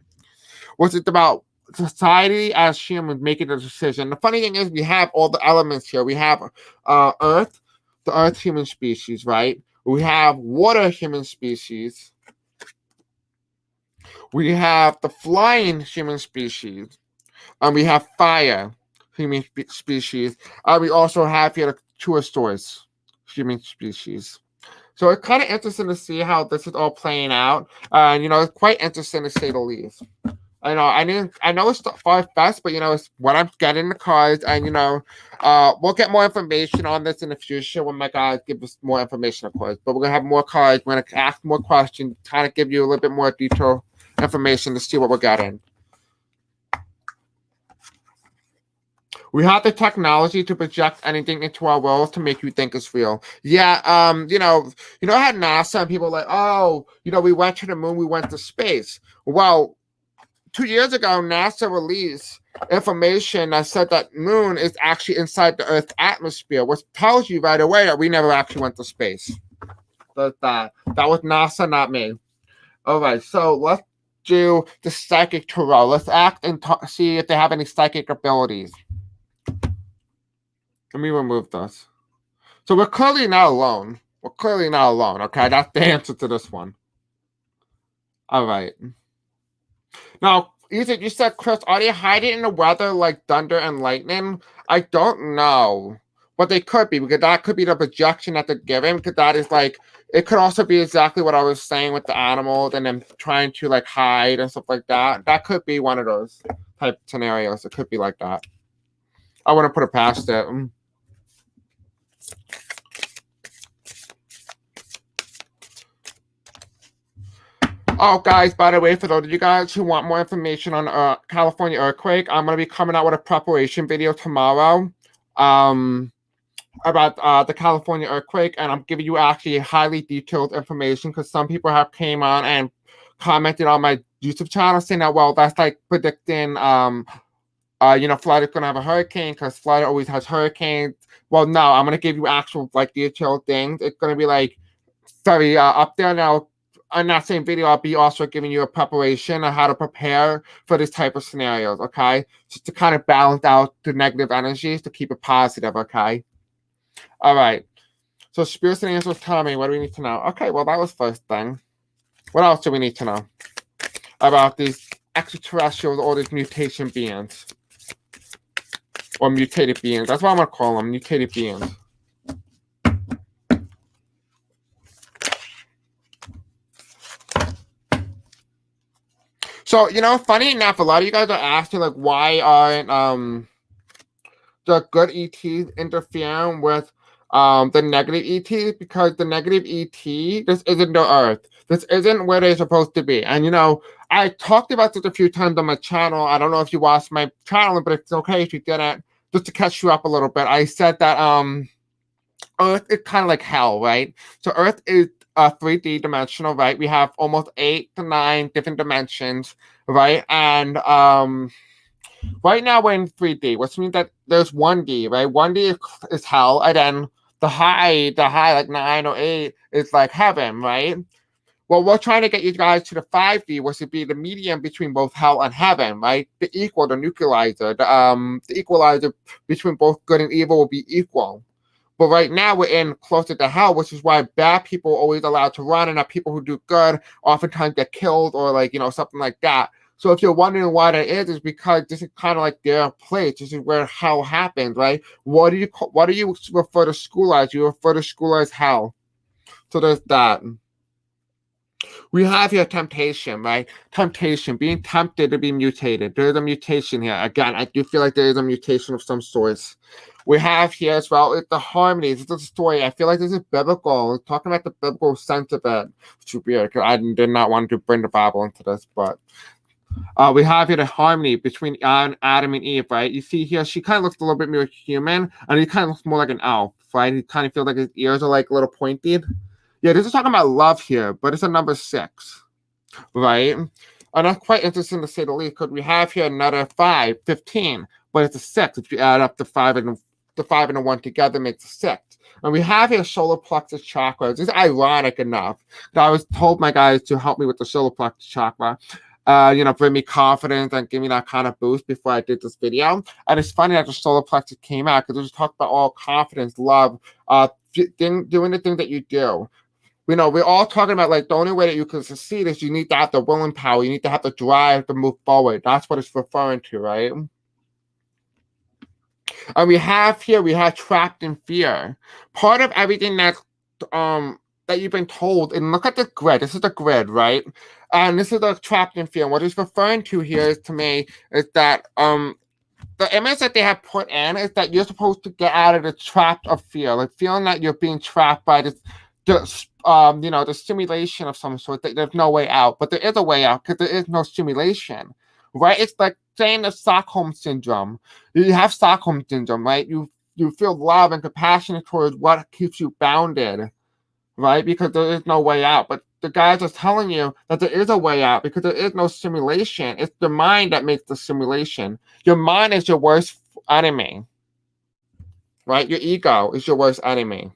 Speaker 1: What's it about? Society as humans making a decision. The funny thing is we have all the elements here. We have Earth, the Earth human species, right? We have water human species. We have the flying human species, and we have fire human species, and we also have here the Two of Swords human species. So it's kind of interesting to see how this is all playing out, and it's quite interesting to say the least. I know it's far fast, but it's what I'm getting the cards, and we'll get more information on this in the future when my guys give us more information, of course. But we're gonna have more cards. We're gonna ask more questions, kind of give you a little bit more detailed information to see what we're getting. We have the technology to project anything into our world to make you think it's real. Yeah, how NASA and people are like, oh, we went to the moon, we went to space. Well, 2 years ago, NASA released information that said that moon is actually inside the Earth's atmosphere, which tells you right away that we never actually went to space. That was NASA, not me. All right, so let's do the psychic tarot. Let's act and see if they have any psychic abilities. Let me remove this. So we're clearly not alone. Okay? That's the answer to this one. All right. Now, you said, Chris, are they hiding in the weather like thunder and lightning? I don't know. But they could be, because that could be the projection that they're giving, because that is it could also be exactly what I was saying with the animals and them trying to hide and stuff like that. That could be one of those type scenarios. It could be like that. I wouldn't put it past it. Oh, guys, by the way, for those of you guys who want more information on California earthquake, I'm going to be coming out with a preparation video tomorrow about the California earthquake, and I'm giving you actually highly detailed information, because some people have came on and commented on my YouTube channel saying that, well, that's predicting Florida's going to have a hurricane, because Florida always has hurricanes. Well, no, I'm going to give you actual detailed things. It's going to be very up there. Now, in that same video, I'll be also giving you a preparation on how to prepare for this type of scenarios, okay? Just to kind of balance out the negative energies to keep it positive, okay? All right. So spirits and angels tell me, what do we need to know? Okay, well, that was first thing. What else do we need to know about these extraterrestrials or these mutation beings? Or mutated beings. That's what I'm going to call them, mutated beings. So, funny enough, a lot of you guys are asking, why aren't the good ETs interfering with the negative ETs? Because the negative ET, this isn't the Earth. This isn't where they're supposed to be. And, I talked about this a few times on my channel. I don't know if you watched my channel, but it's okay if you didn't. Just to catch you up a little bit, I said that Earth is kind of like hell, right? So Earth is 3D dimensional, right? We have almost 8 to 9 different dimensions, right? And right now we're in 3D, which means that there's 1D, right? 1D is hell, and then the high, 9 or 8 is heaven, right? Well, we're trying to get you guys to the 5D, which would be the medium between both hell and heaven, right? The neutralizer, the equalizer between both good and evil will be equal. But right now we're in closer to hell, which is why bad people are always allowed to run, and that people who do good oftentimes get killed or something like that. So if you're wondering why that is because this is kind of their place. This is where hell happens, right? What do you refer to school as? You refer to school as hell. So there's that. We have here temptation, right? Temptation, being tempted to be mutated. There's a mutation here. Again, I do feel like there is a mutation of some sort. We have here as well the harmony. This is a story. I feel like this is biblical. It's talking about the biblical sense of it, which is weird because I did not want to bring the Bible into this, but we have here the harmony between Adam and Eve, right? You see here, she kind of looks a little bit more human, and he kind of looks more like an elf, right? He kind of feels like his ears are a little pointed. Yeah, this is talking about love here, but it's a number 6, right? And that's quite interesting to say the least, because we have here another 5, 15, but it's a 6. If you add up the 5 and the 1 together, makes a 6. And we have here solar plexus chakra. This is ironic enough that I was told my guys to help me with the solar plexus chakra. Bring me confidence and give me that kind of boost before I did this video. And it's funny that the solar plexus came out because it was talking about all confidence, love, doing the thing that you do. We're all talking about the only way that you can succeed is you need to have the will and power. You need to have the drive to move forward. That's what it's referring to, right? And we have trapped in fear. Part of everything that you've been told, and look at the grid. This is the grid, right? And this is the trapped in fear. What it's referring to here is, to me, is that the image that they have put in is that you're supposed to get out of the trap of fear, like feeling that you're being trapped by this, the stimulation of some sort. That there's no way out, but there is a way out because there is no stimulation, right? It's like saying the Stockholm syndrome. You have Stockholm syndrome, right? You feel love and compassion towards what keeps you bounded, right? Because there is no way out. But the guys are telling you that there is a way out because there is no simulation. It's the mind that makes the simulation. Your mind is your worst enemy, right? Your ego is your worst enemy.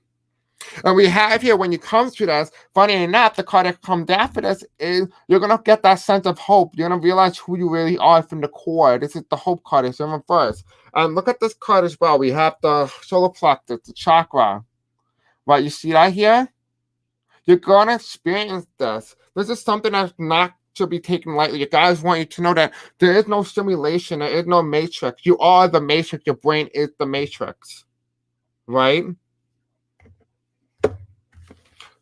Speaker 1: And we have here, when you come through this, funny enough, the card that comes after this is you're going to get that sense of hope. You're going to realize who you really are from the core. This is the hope card. It's in first. And look at this card as well. We have the solar plexus, the chakra. Right? You see that here? You're going to experience this. This is something that's not to be taken lightly. You guys want you to know that there is no simulation. There is no matrix. You are the matrix. Your brain is the matrix. Right?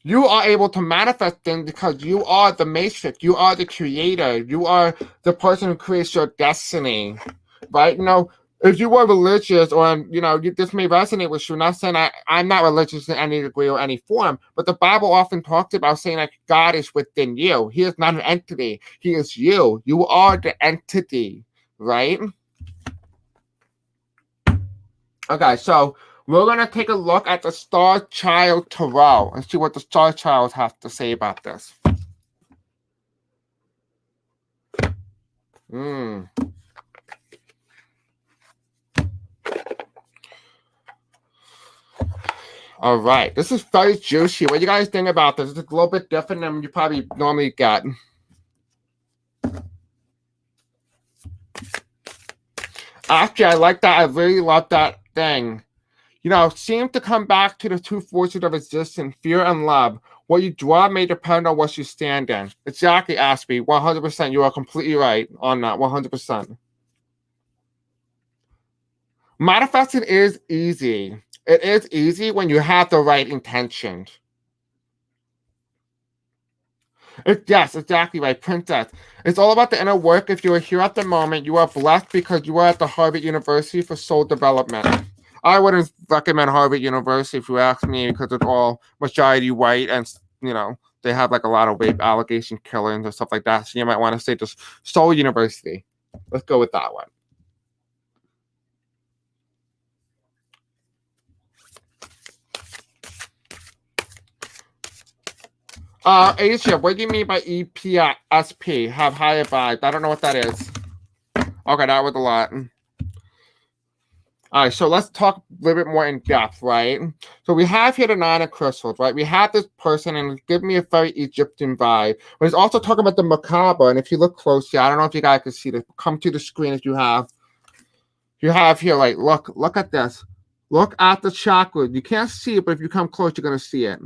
Speaker 1: You are able to manifest things because you are the matrix. You are the creator. You are the person who creates your destiny. Right? If you were religious, or this may resonate with you. Not saying I'm not religious in any degree or any form, but the Bible often talks about saying that God is within you. He is not an entity. He is you. You are the entity, right? Okay, so we're gonna take a look at the Star Child Tarot and see what the Star Child has to say about this. All right, this is very juicy. What do you guys think about this? It's a little bit different than you probably normally get. Actually, I like that. I really love that thing. Seem to come back to the two forces of existence, fear and love. What you draw may depend on what you stand in. Exactly, Aspie. 100%. You are completely right on that. 100%. Manifesting is easy. It is easy when you have the right intentions. Yes, exactly right, Princess. It's all about the inner work. If you are here at the moment, you are blessed because you are at the Harvard University for Soul Development. I wouldn't recommend Harvard University if you ask me, because it's all majority white, and they have like a lot of rape allegation killings and stuff like that. So you might want to say just Soul University. Let's go with that one. Asia, what do you mean by EPSP? Have higher vibes. I don't know what that is. Okay, that was a lot. All right, so let's talk a little bit more in depth, right? So we have here the Nine of Crystals, right? We have this person, and it's giving me a very Egyptian vibe. But it's also talking about the macabre, and if you look closely, I don't know if you guys can see this. Come to the screen if you have. You have here, like, look at this. Look at the chakras. You can't see it, but if you come close, you're going to see it.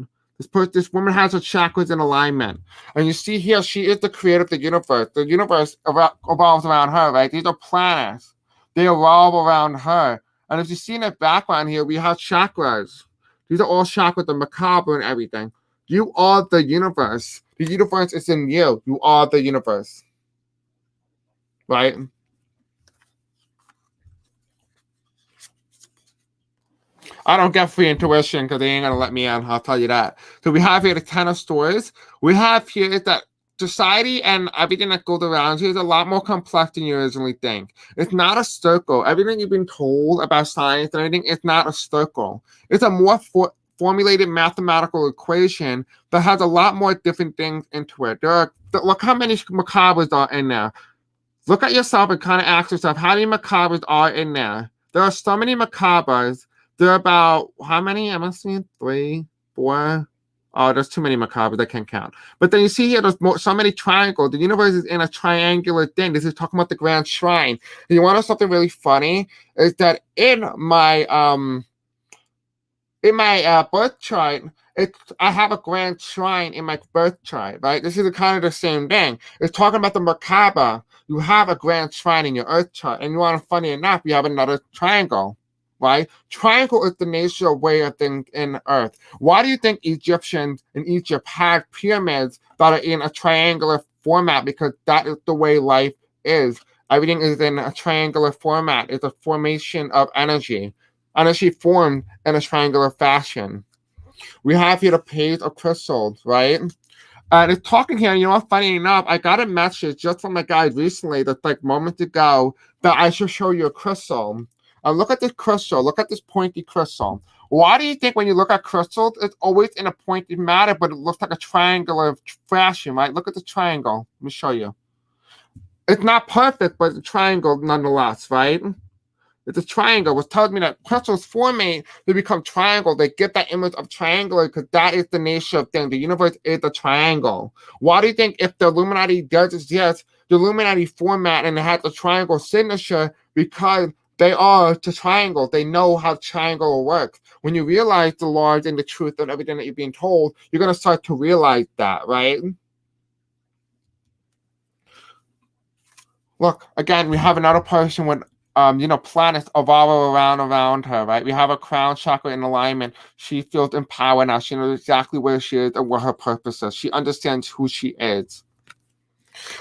Speaker 1: This woman has her chakras in alignment. And you see here, she is the creator of the universe. The universe revolves around her, right? These are planets. They revolve around her. And if you see in the background here, we have chakras. These are all chakras, the macabre and everything. You are the universe. The universe is in you. You are the universe. Right? I don't get free intuition because they ain't going to let me in. I'll tell you that. So we have here the 10 of Swords. We have here that society and everything that goes around you is a lot more complex than you originally think. It's not a circle. Everything you've been told about science and everything, it's not a circle. It's a more formulated mathematical equation that has a lot more different things into it. Look how many macabres are in there. Look at yourself and kind of ask yourself, how many macabres are in there? There are so many macabres. There are about, how many? Am I seeing 3, 4? Oh, there's too many macabres. I can't count. But then you see here, there's so many triangles. The universe is in a triangular thing. This is talking about the grand shrine. And you want to know something really funny? Is that in my birth chart, I have a grand shrine in my birth chart, right? This is kind of the same thing. It's talking about the macabre. You have a grand shrine in your earth chart. And you want to, funny enough, you have another triangle. Right? Triangle is the nature way of things in Earth. Why do you think Egyptians in Egypt had pyramids that are in a triangular format because that is the way life is. Everything is in a triangular format. It's a formation of energy. Energy formed in a triangular fashion. We have here the page of crystals, right? And it's talking here, you know, funny enough, I got a message just from a guy recently that's like moments ago that I should show you a crystal. And look at this crystal. Look at this pointy crystal. Why do you think when you look at crystals, it's always in a pointy matter, but it looks like a triangular fashion, right? Look at the triangle. Let me show you. It's not perfect, but it's a triangle nonetheless, right? It's a triangle, which tells me that crystals formate, they become triangle. They get that image of triangular because that is the nature of things. The universe is a triangle. Why do you think if the Illuminati does exist, the Illuminati format and it has a triangle signature? Because they are the triangle. They know how triangle works. When you realize the laws and the truth of everything that you're being told, you're going to start to realize that, right? Look, again, we have another person with planets evolve around her, right? We have a crown chakra in alignment. She feels empowered now. She knows exactly where she is and what her purpose is. She understands who she is.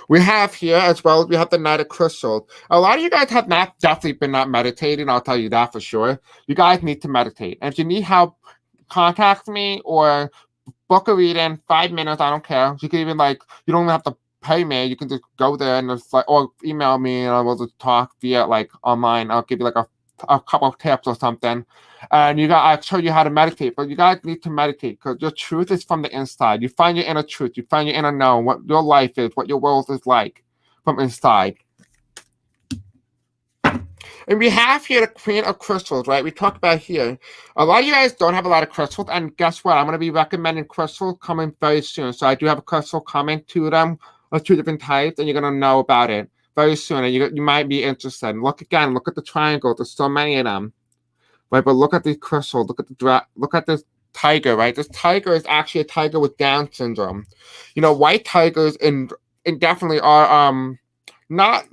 Speaker 1: We have here as well, we have the Knight of Crystals. A lot of you guys have not definitely been not meditating, I'll tell you that for sure. You guys need to meditate. And if you need help, contact me or book a reading, 5 minutes, I don't care. You can even you don't have to pay me. You can just go there and just or email me and I will just talk via online. I'll give you a couple of tips or something. And I'll show you how to meditate. But you guys need to meditate because your truth is from the inside. You find your inner truth. You find your inner knowing, what your life is, what your world is like from inside. And we have here the Queen of Crystals, right? We talked about here. A lot of you guys don't have a lot of crystals, and guess what? I'm going to be recommending crystals coming very soon. So I do have a crystal coming to them, of 2 different types, and you're going to know about it very soon, and you might be interested. And look at the triangle. There's so many of them, right? But look at these crystals. Look at this tiger, right? This tiger is actually a tiger with Down syndrome. White tigers indefinitely are not.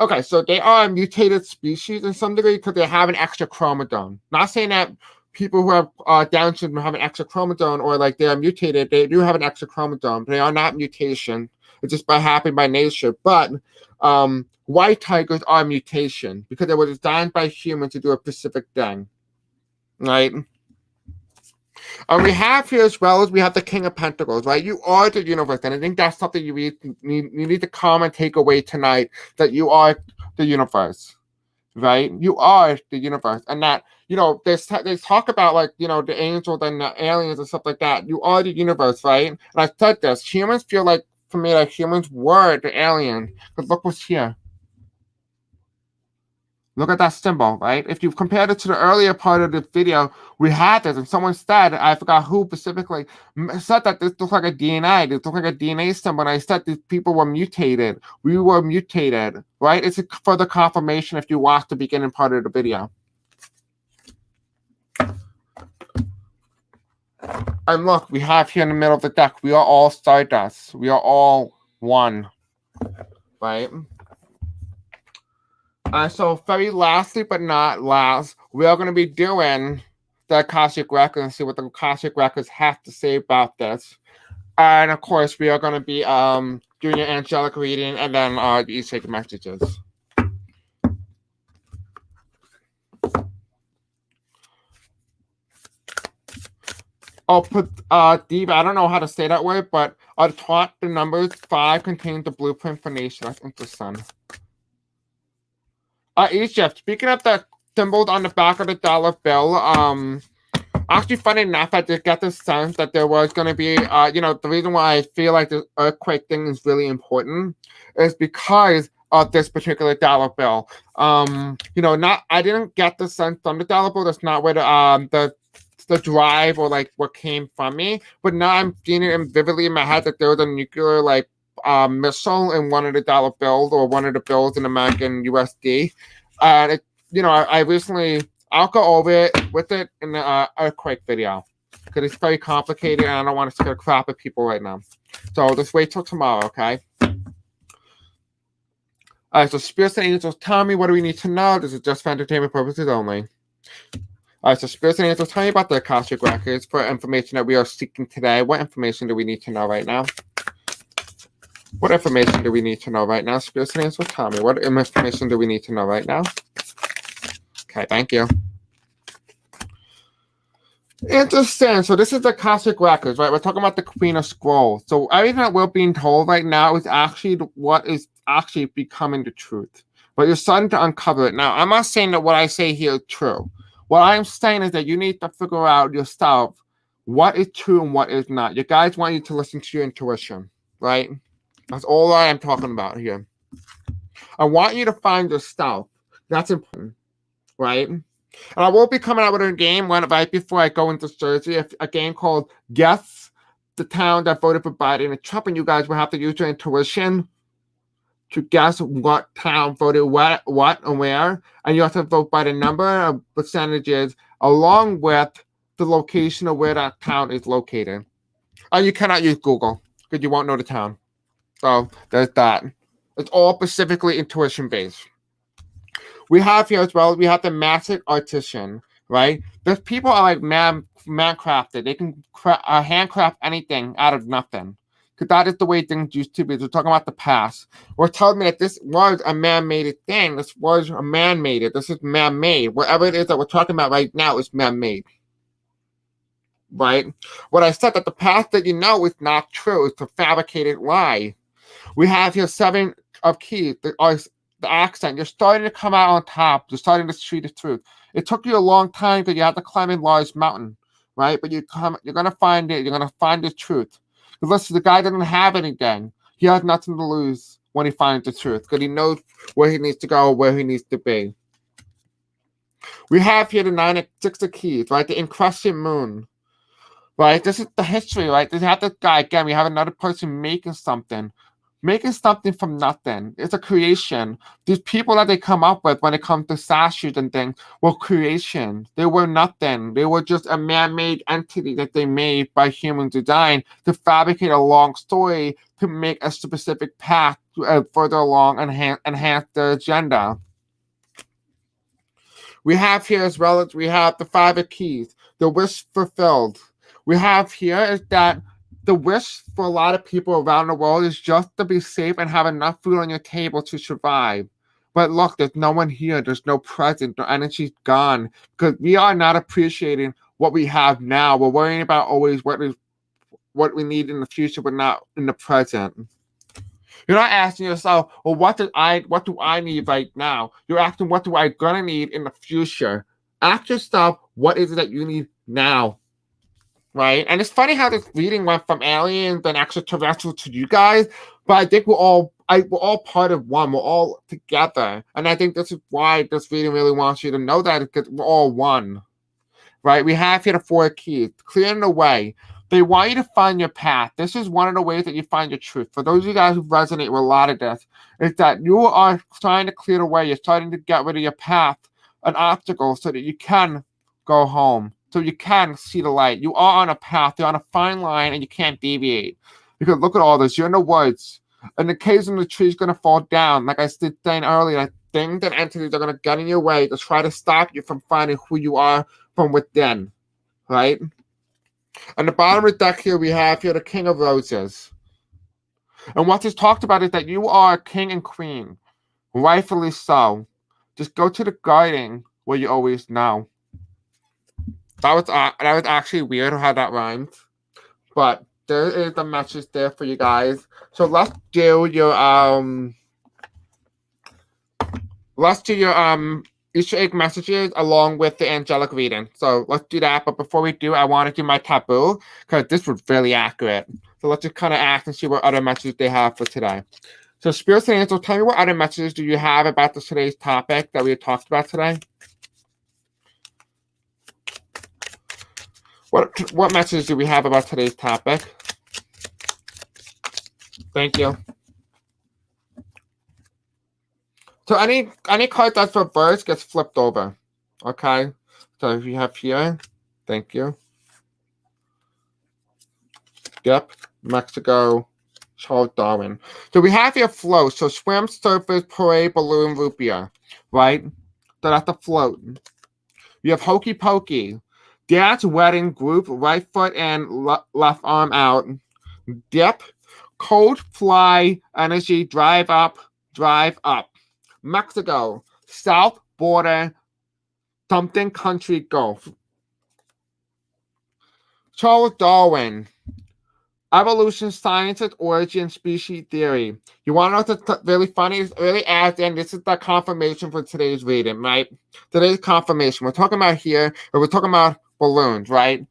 Speaker 1: Okay, so they are a mutated species in some degree because they have an extra chromosome. Not saying that people who have Down syndrome have an extra chromosome or they are mutated. They do have an extra chromosome. They are not mutation. It's just happening by nature. But white tigers are a mutation because they were designed by humans to do a specific thing, right? And we have here as well as we have the King of Pentacles, right? You are the universe, and I think that's something you need to come and take away tonight, that you are the universe, right? You are the universe, and that they talk about the angels and the aliens and stuff like that. You are the universe, right? And I said this: humans feel like, for me, like humans were the alien. Because look what's here. Look at that symbol, right? If you compared it to the earlier part of the video, we had this, and someone said, I forgot who specifically, said that this looks like a DNA. This looks like a DNA symbol, and I said these people were mutated. We were mutated, right? It's a further confirmation if you watch the beginning part of the video. And look, we have here in the middle of the deck, we are all stardust. We are all one, right? So very lastly, but not last, we are going to be doing the Akashic Records and see what the Akashic Records have to say about this. And of course, we are going to be doing an angelic reading and then the Easter egg messages. I'll put Diva, I don't know how to say that word, but I'll taught the numbers 5 contains the blueprint for nation. That's interesting. Egypt, speaking of the symbols on the back of the dollar bill, actually funny enough, I did get the sense that there was going to be, the reason why I feel like the earthquake thing is really important is because of this particular dollar bill. I didn't get the sense from the dollar bill. That's not where the drive or what came from me, but now I'm seeing it vividly in my head that there was a nuclear missile in one of the dollar bills or one of the bills in American USD. And I'll go over it with it in the earthquake video because it's very complicated and I don't want to scare crap at people right now. So just wait till tomorrow, okay? So spirits and angels, tell me, what do we need to know? This is just for entertainment purposes only. So spirits and angels, tell me about the Akashic Records for information that we are seeking today. What information do we need to know right now? What information do we need to know right now? Spirits and Angels, tell me. What information do we need to know right now? Okay, thank you. Interesting. So this is the Cosmic Records, right? We're talking about the Queen of Scrolls. So everything that we're being told right now is actually what is actually becoming the truth. But you're starting to uncover it. Now, I'm not saying that what I say here is true. What I'm saying is that you need to figure out yourself what is true and what is not. You guys want you to listen to your intuition, right? That's all I am talking about here. I want you to find yourself. That's important, right? And I will be coming out with a game right before I go into Thursday, a game called Guess the Town That Voted for Biden and Trump, and you guys will have to use your intuition to guess what town voted what and where, and you have to vote by the number of percentages along with the location of where that town is located. And you cannot use Google because you won't know the town. So there's that. It's all specifically intuition based. We have here as well, we have the Master Artisan, right? There's people are like man crafted. They can handcraft anything out of nothing. Because that is the way things used to be. We're talking about the past. We're telling me that this was a man-made thing. This was a man-made. This is man-made. Whatever it is that we're talking about right now is man-made. Right? What I said that the past that you know is not true. It's a fabricated lie. We have here 7 of keys. The accent. You're starting to come out on top. You're starting to see the truth. It took you a long time because you had to climb a large mountain, right? But you're gonna find it. You're gonna find the truth. Because listen, the guy doesn't have anything. He has nothing to lose when he finds the truth because he knows where he needs to go, where he needs to be. We have here the 6 of keys, right? The encrusted moon, right? This is the history, right? We have this guy again. We have another person making something from nothing. It's a creation. These people that they come up with when it comes to statues and things were creation. They were nothing. They were just a man-made entity that they made by human design to fabricate a long story to make a specific path further along and enhance their agenda. We have here as well as we have the 5 of keys, the wish fulfilled. We have here is that the wish for a lot of people around the world is just to be safe and have enough food on your table to survive. But look, there's no one here. There's no present. The energy's gone because we are not appreciating what we have now. We're worrying about always what we need in the future, but not in the present. You're not asking yourself, well, what do I need right now? You're asking, what do I gonna need in the future? Ask yourself, what is it that you need now? Right? And it's funny how this reading went from aliens and extraterrestrials to you guys, but I think we're all part of one. We're all together. And I think this is why this reading really wants you to know that, because we're all one. Right? We have here the 4 keys, clearing the way. They want you to find your path. This is one of the ways that you find your truth. For those of you guys who resonate with a lot of this, is that you are trying to clear the way. You're starting to get rid of your path, an obstacle, so that you can go home. So you can see the light. You are on a path. You're on a fine line, and you can't deviate. Because look at all this. You're in the woods. And occasionally the tree's going to fall down. Like I was saying earlier, things and entities are going to get in your way to try to stop you from finding who you are from within. Right? On the bottom of the deck here, we have here the King of Roses. And what is talked about is that you are king and queen. Rightfully so. Just go to the garden where you always know. That was actually weird how that rhymed, but there is a message there for you guys. So let's do your Easter egg messages along with the angelic reading. So let's do that. But before we do, I want to do my taboo because this was really accurate. So let's just kind of ask and see what other messages they have for today. So spirits and angels, tell me what other messages do you have about today's topic that we talked about today? What message do we have about today's topic? Thank you. So any card that's reversed gets flipped over. Okay. So if you have here, thank you. Yep. Mexico, Charles Darwin. So we have here float. So swim, surface, parade, balloon, root beer. Right? So that's the float. You have hokey pokey. Dad's wedding group, right foot and left arm out. Dip, Cold fly energy, drive up, drive up. Mexico, south border, something country Gulf. Charles Darwin, evolution, science, and origin, species theory. You want to know what's really funny? It's really adds in. This is the confirmation for today's reading, right? Today's confirmation. We're talking about here, or we're talking about balloons, right?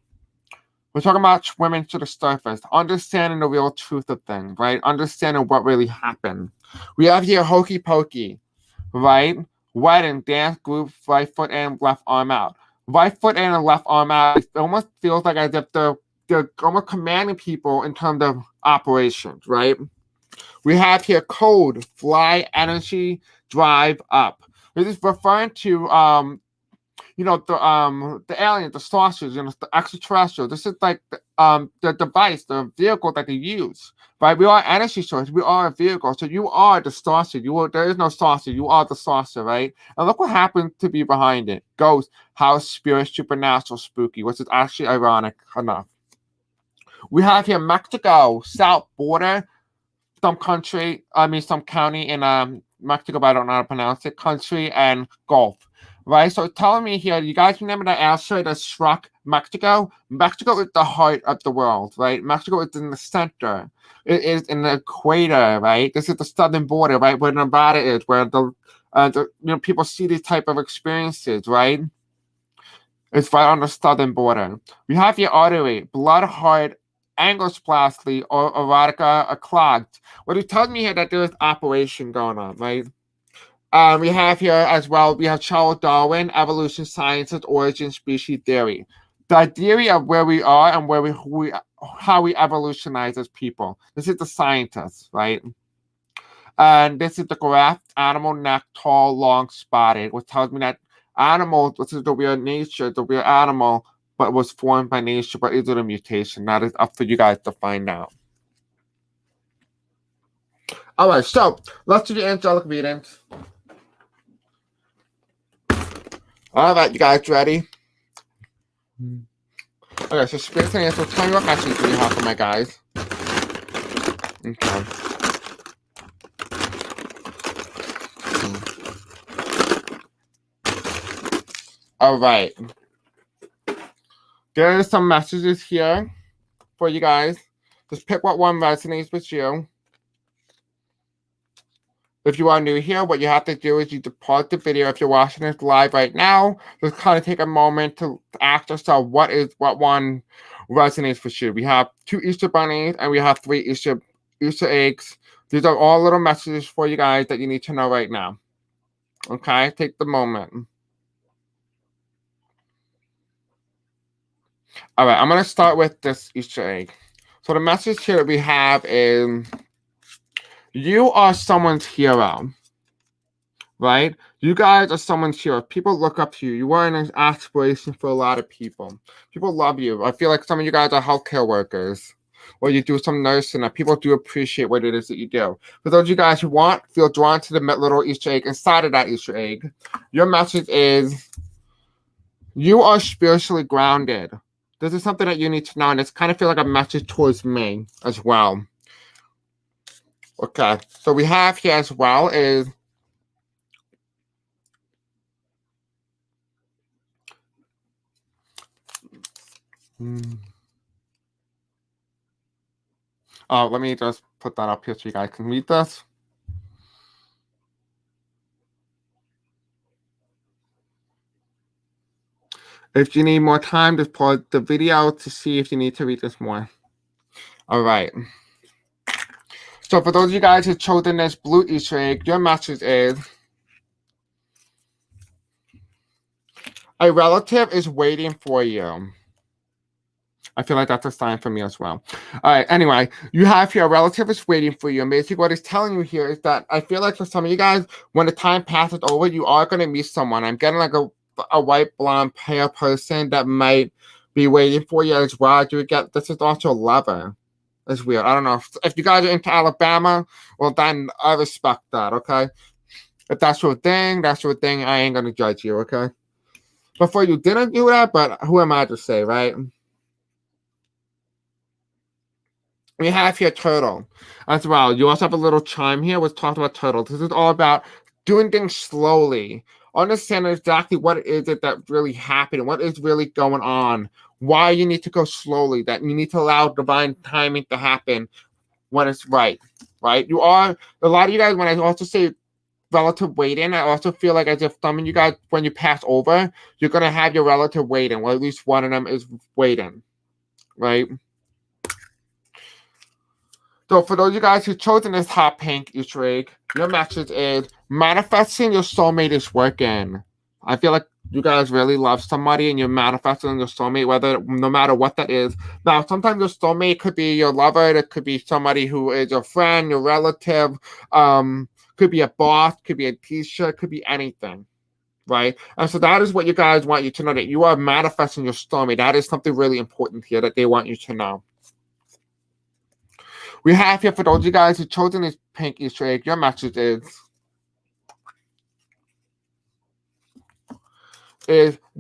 Speaker 1: We're talking about swimming to the surface, understanding the real truth of things, right? Understanding what really happened. We have here hokey pokey, right? Wedding, dance group, right foot in, left arm out. Right foot in and left arm out. It almost feels like as if they're almost commanding people in terms of operations, right? We have here code, fly, energy, drive up. This is referring to the aliens, the saucers, the extraterrestrials. This is like the device, the vehicle that they use. Right? We are energy source. We are a vehicle. So you are the saucer. There is no saucer. You are the saucer, right? And look what happened to be behind it. Ghost, house, spirit, supernatural, spooky, which is actually ironic enough. We have here Mexico, south border, some county in Mexico, but I don't know how to pronounce it, country and Gulf. Right? So telling me here, you guys remember that asteroid that struck Mexico? Mexico is the heart of the world, right? Mexico is in the center. It is in the equator, right? This is the southern border, right? Where Nevada is, where the people see these type of experiences, right? It's right on the southern border. We have your artery, blood, heart, angosplasty, or erotica, clogged. What it tells me here that there is operation going on, right? We have here as well, we have Charles Darwin, evolution, science, and origin, species theory. The theory of where we are and how we evolutionize as people. This is the scientist, right? And this is the graph, animal neck, tall, long, spotted, which tells me that animals, which is the weird nature, the weird animal, but was formed by nature, but is it a mutation? That is up for you guys to find out. All right, so let's do the angelic readings. All right, you guys ready? Okay, so Spirit and Angels, tell me what message do you have for my guys? Okay. All right. There are some messages here for you guys. Just pick what one resonates with you. If you are new here, what you have to do is you pause the video. If you're watching this live right now, just kind of take a moment to ask yourself what one resonates with you. We have 2 Easter bunnies and we have 3 Easter eggs. These are all little messages for you guys that you need to know right now. Okay, take the moment. All right, I'm going to start with this Easter egg. So the message here that we have is, you are someone's hero, right? You guys are someone's hero. People look up to you. You are an aspiration for a lot of people. People love you. I feel like some of you guys are healthcare workers, or you do some nursing, and people do appreciate what it is that you do. For those of you guys who feel drawn to the little Easter egg inside of that Easter egg, your message is, you are spiritually grounded. This is something that you need to know, and it's kind of feel like a message towards me as well. Okay, so we have here as well is, let me just put that up here so you guys can read this. If you need more time, just pause the video to see if you need to read this more. All right. So for those of you guys who've chosen this blue Easter egg, your message is, a relative is waiting for you. I feel like that's a sign for me as well. All right, anyway, you have here, a relative is waiting for you. And basically what it's telling you here is that I feel like for some of you guys, when the time passes over, you are going to meet someone. I'm getting like a white, blonde, pale person that might be waiting for you as well. This is also a lover. It's weird. I don't know. If you guys are into Alabama, well, then I respect that, okay? If that's your thing, that's your thing. I ain't going to judge you, okay? Before you didn't do that, but who am I to say, right? We have here turtle as well. You also have a little chime here which talks about turtle. This is all about doing things slowly. Understand exactly what is it that really happened, what is really going on, why you need to go slowly, that you need to allow divine timing to happen when it's right. Right? You are a lot of you guys when I also say relative weighting, I also feel like as if some of you guys when you pass over, you're gonna have your relative weighting, or at least one of them is weighting. Right? So for those of you guys who chosen this hot pink Easter egg, your message is manifesting your soulmate is working. I feel like you guys really love somebody and you're manifesting your soulmate, whether no matter what that is. Now, sometimes your soulmate could be your lover, it could be somebody who is your friend, your relative, could be a boss, could be a teacher, could be anything. Right? And so that is what you guys want you to know, that you are manifesting your soulmate. That is something really important here that they want you to know. We have here for those of you guys who chosen this pink Easter egg, your message is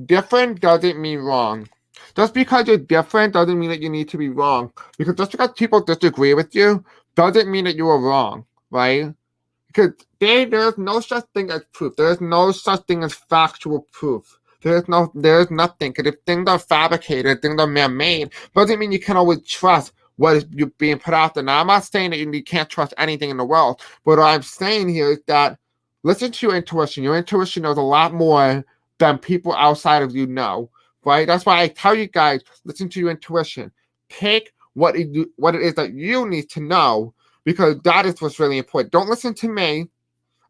Speaker 1: different doesn't mean wrong. Just because you're different doesn't mean that you need to be wrong. Because just because people disagree with you doesn't mean that you are wrong, right? Because there's no such thing as proof. There's no such thing as factual proof. There's nothing. Because if things are fabricated, things are man-made, doesn't mean you can always trust what is being put out there. Now, I'm not saying that you can't trust anything in the world, but what I'm saying here is that listen to your intuition. Your intuition knows a lot more than people outside of you know, right? That's why I tell you guys, listen to your intuition. Take what it is that you need to know, because that is what's really important. Don't listen to me.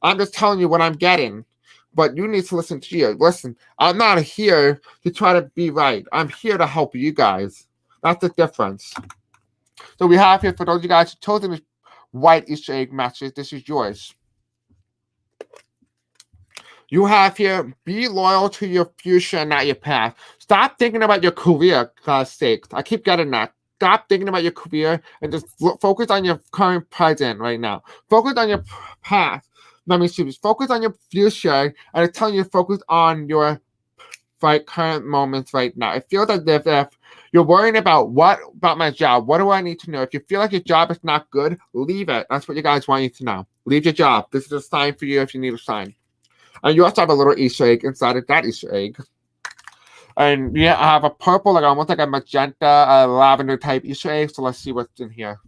Speaker 1: I'm just telling you what I'm getting. But you need to listen to you. Listen, I'm not here to try to be right. I'm here to help you guys. That's the difference. So we have here for those of you guys who chosen this white Easter egg message, this is yours. You have here, be loyal to your future, not your past. Stop thinking about your career, God's sake. I keep getting that. Stop thinking about your career and just focus on your current present right now. Focus on your past. Let me see. Focus on your future, and it's telling you to focus on your current moments right now. It feels as if you're worrying about my job. What do I need to know? If you feel like your job is not good, leave it. That's what you guys want you to know. Leave your job. This is a sign for you if you need a sign. And you also have a little Easter egg inside of that Easter egg. And yeah, I have a purple, like almost like a magenta, lavender type Easter egg. So let's see what's in here.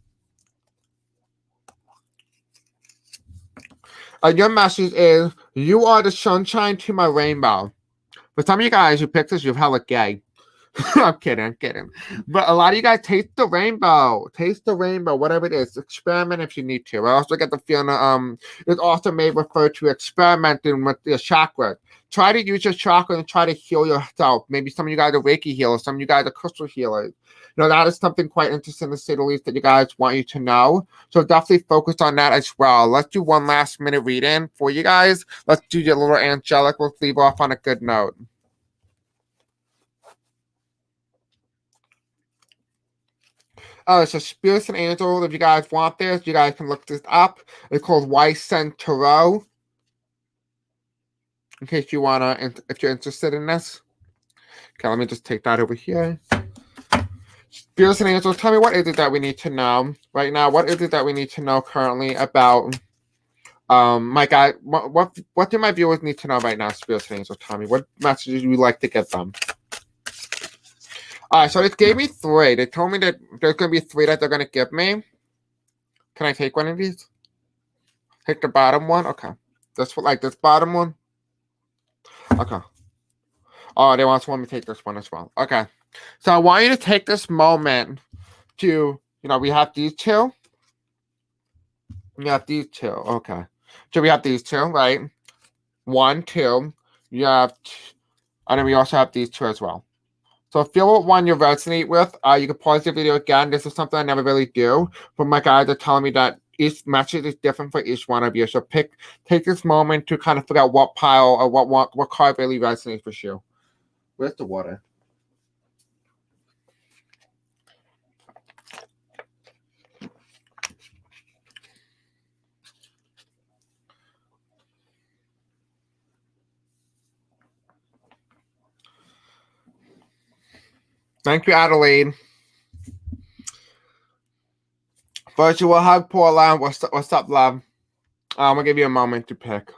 Speaker 1: Your message is, you are the sunshine to my rainbow. For some of you guys who picked this, you're hella gay. I'm kidding. But a lot of you guys taste the rainbow. Taste the rainbow, whatever it is. Experiment if you need to. I also get the feeling it's also may refer to experimenting with your chakra. Try to use your chakra and try to heal yourself. Maybe some of you guys are Reiki healers, some of you guys are crystal healers. You know, that is something quite interesting to say the least that you guys want you to know. So definitely focus on that as well. Let's do one last minute reading for you guys. Let's do your little angelic. Let's leave off on a good note. It's a spirits and angels. If you guys want this, you guys can look this up. It's called Wycent Tarot. In case you wanna, if you're interested in this. Okay, let me just take that over here. Spirits and angels, tell me, what is it that we need to know right now? What is it that we need to know currently about my guy? What do my viewers need to know right now? Spirits and angels, tell me, what messages would you like to give them? All right, so they gave me 3. They told me that there's going to be 3 that they're going to give me. Can I take one of these? Take the bottom one? Okay. This one, like this bottom one? Okay. Oh, they want me to take this one as well. Okay. So I want you to take this moment to, we have these 2. We have these 2. Okay. So we have these 2, right? 1, 2. You have, and then we also have these 2 as well. So feel what one you resonate with. You can pause the video again. This is something I never really do, but my guides are telling me that each message is different for each one of you. So take this moment to kind of figure out what pile or what card really resonates with you. Where's the water? Thank you, Adelaide. Virtual hug, Paula. What's up, love? I'm gonna give you a moment to pick.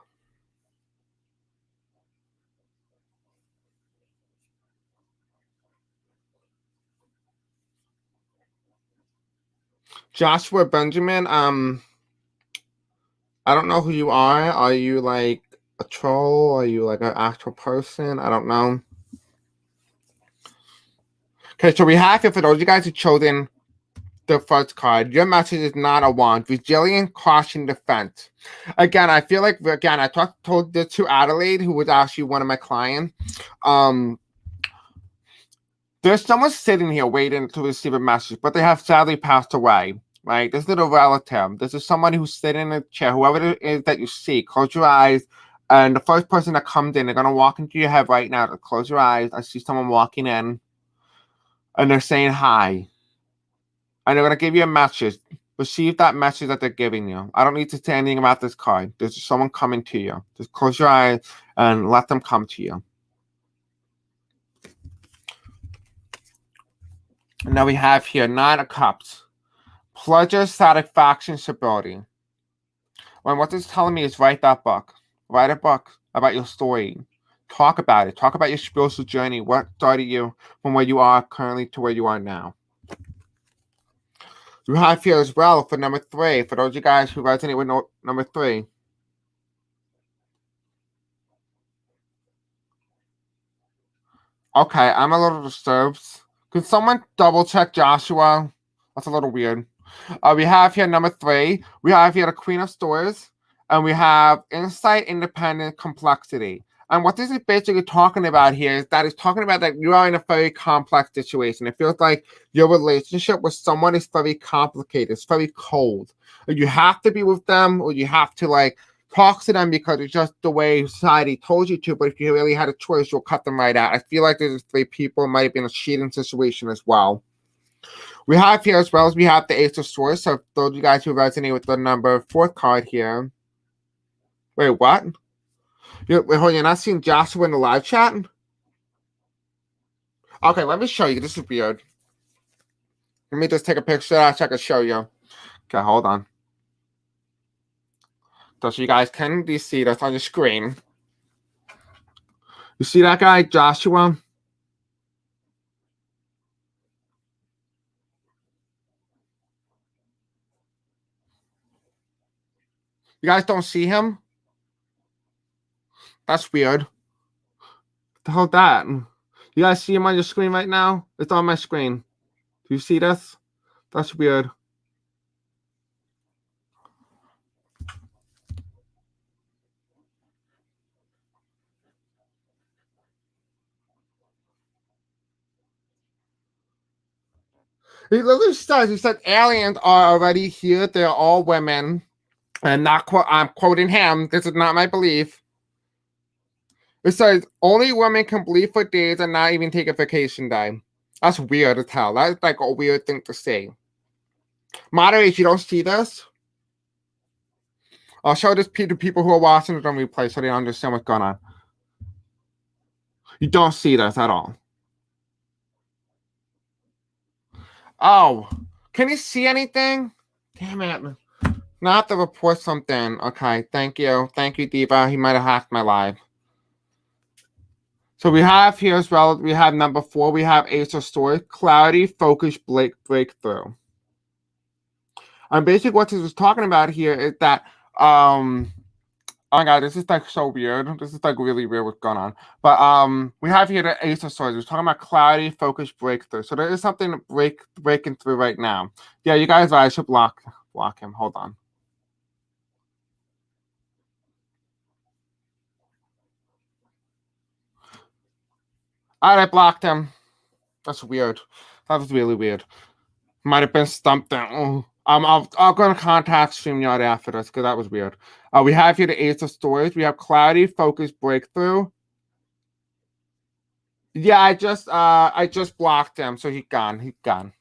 Speaker 1: Joshua Benjamin. I don't know who you are. Are you like a troll? Are you like an actual person? I don't know. Okay, so we have here for those of you guys who chosen the first card. Your message is not a wand. Resilient, caution, defense. Again, I feel like I told this to Adelaide, who was actually one of my clients. There's someone sitting here waiting to receive a message, but they have sadly passed away. Right? This is a relative. This is someone who's sitting in a chair. Whoever it is that you see, close your eyes. And the first person that comes in, they're gonna walk into your head right now. Close your eyes. I see someone walking in, and they're saying hi. And they're gonna give you a message. Receive that message that they're giving you. I don't need to say anything about this card. There's just someone coming to you. Just close your eyes and let them come to you. And now we have here 9 of Cups. Pleasure, satisfaction, stability. When what this is telling me is write that book. Write a book about your story. Talk about it. Talk about your spiritual journey. What started you from where you are currently to where you are now. You have here as well for number 3. For those of you guys who resonate with number 3. Okay, I'm a little disturbed. Could someone double check Joshua? That's a little weird. We have here number 3. We have here the Queen of Swords. And we have insight, independent, complexity. And what this is basically talking about here is that it's talking about that you are in a very complex situation. It feels like your relationship with someone is very complicated. It's very cold. You have to be with them, or you have to like talk to them because it's just the way society told you to. But if you really had a choice, you'll cut them right out. I feel like there's 3 people. It might have been a cheating situation as well. We have here as well as we have the Ace of Swords. So those of you guys who resonate with the number 4th card here. Wait, what? Wait, hold on, you're not seeing Joshua in the live chat? Okay, let me show you. This is weird. Let me just take a picture so I can show you. Okay, hold on. So you guys can see this on your screen. You see that guy, Joshua? You guys don't see him? That's weird. What the hell that? You guys see him on your screen right now? It's on my screen. Do you see this? That's weird. He literally says, he said aliens are already here. They're all women. And I'm quoting him. This is not my belief. It says only women can bleed for days and not even take a vacation day. That's weird as hell. That's like a weird thing to say. Moderators, you don't see this? I'll show this to people who are watching it on replay so they understand what's going on. You don't see this at all. Oh, can you see anything? Damn it. Not to report something. Okay, thank you. Thank you, Diva. He might have hacked my live. So we have here as well, we have number 4, we have Ace of Swords, clarity, focus, breakthrough. And basically what this is talking about here is that, oh my god, this is like so weird. This is like really weird what's going on. But we have here the Ace of Swords. We're talking about clarity, focus, breakthrough. So there is something breaking through right now. Yeah, you guys, I should block him. Hold on. All right, I blocked him. That's weird. That was really weird. Might have been something. Oh. I'm going to contact StreamYard after this because that was weird. We have here the Ace of Swords. We have clarity, focus, breakthrough. Yeah, I just blocked him, so he's gone. He's gone.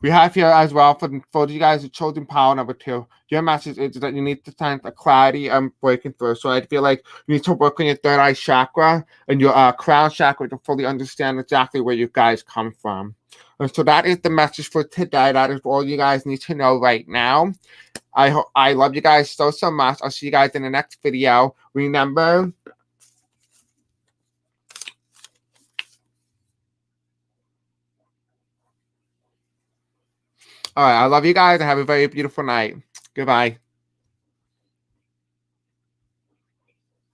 Speaker 1: We have here as well for you guys, the chosen power number 2. Your message is that you need to find a clarity and breaking through. So I feel like you need to work on your third eye chakra and your crown chakra to fully understand exactly where you guys come from. And so that is the message for today. That is all you guys need to know right now. I love you guys so much. I'll see you guys in the next video. Remember, all right, I love you guys and have a very beautiful night. Goodbye.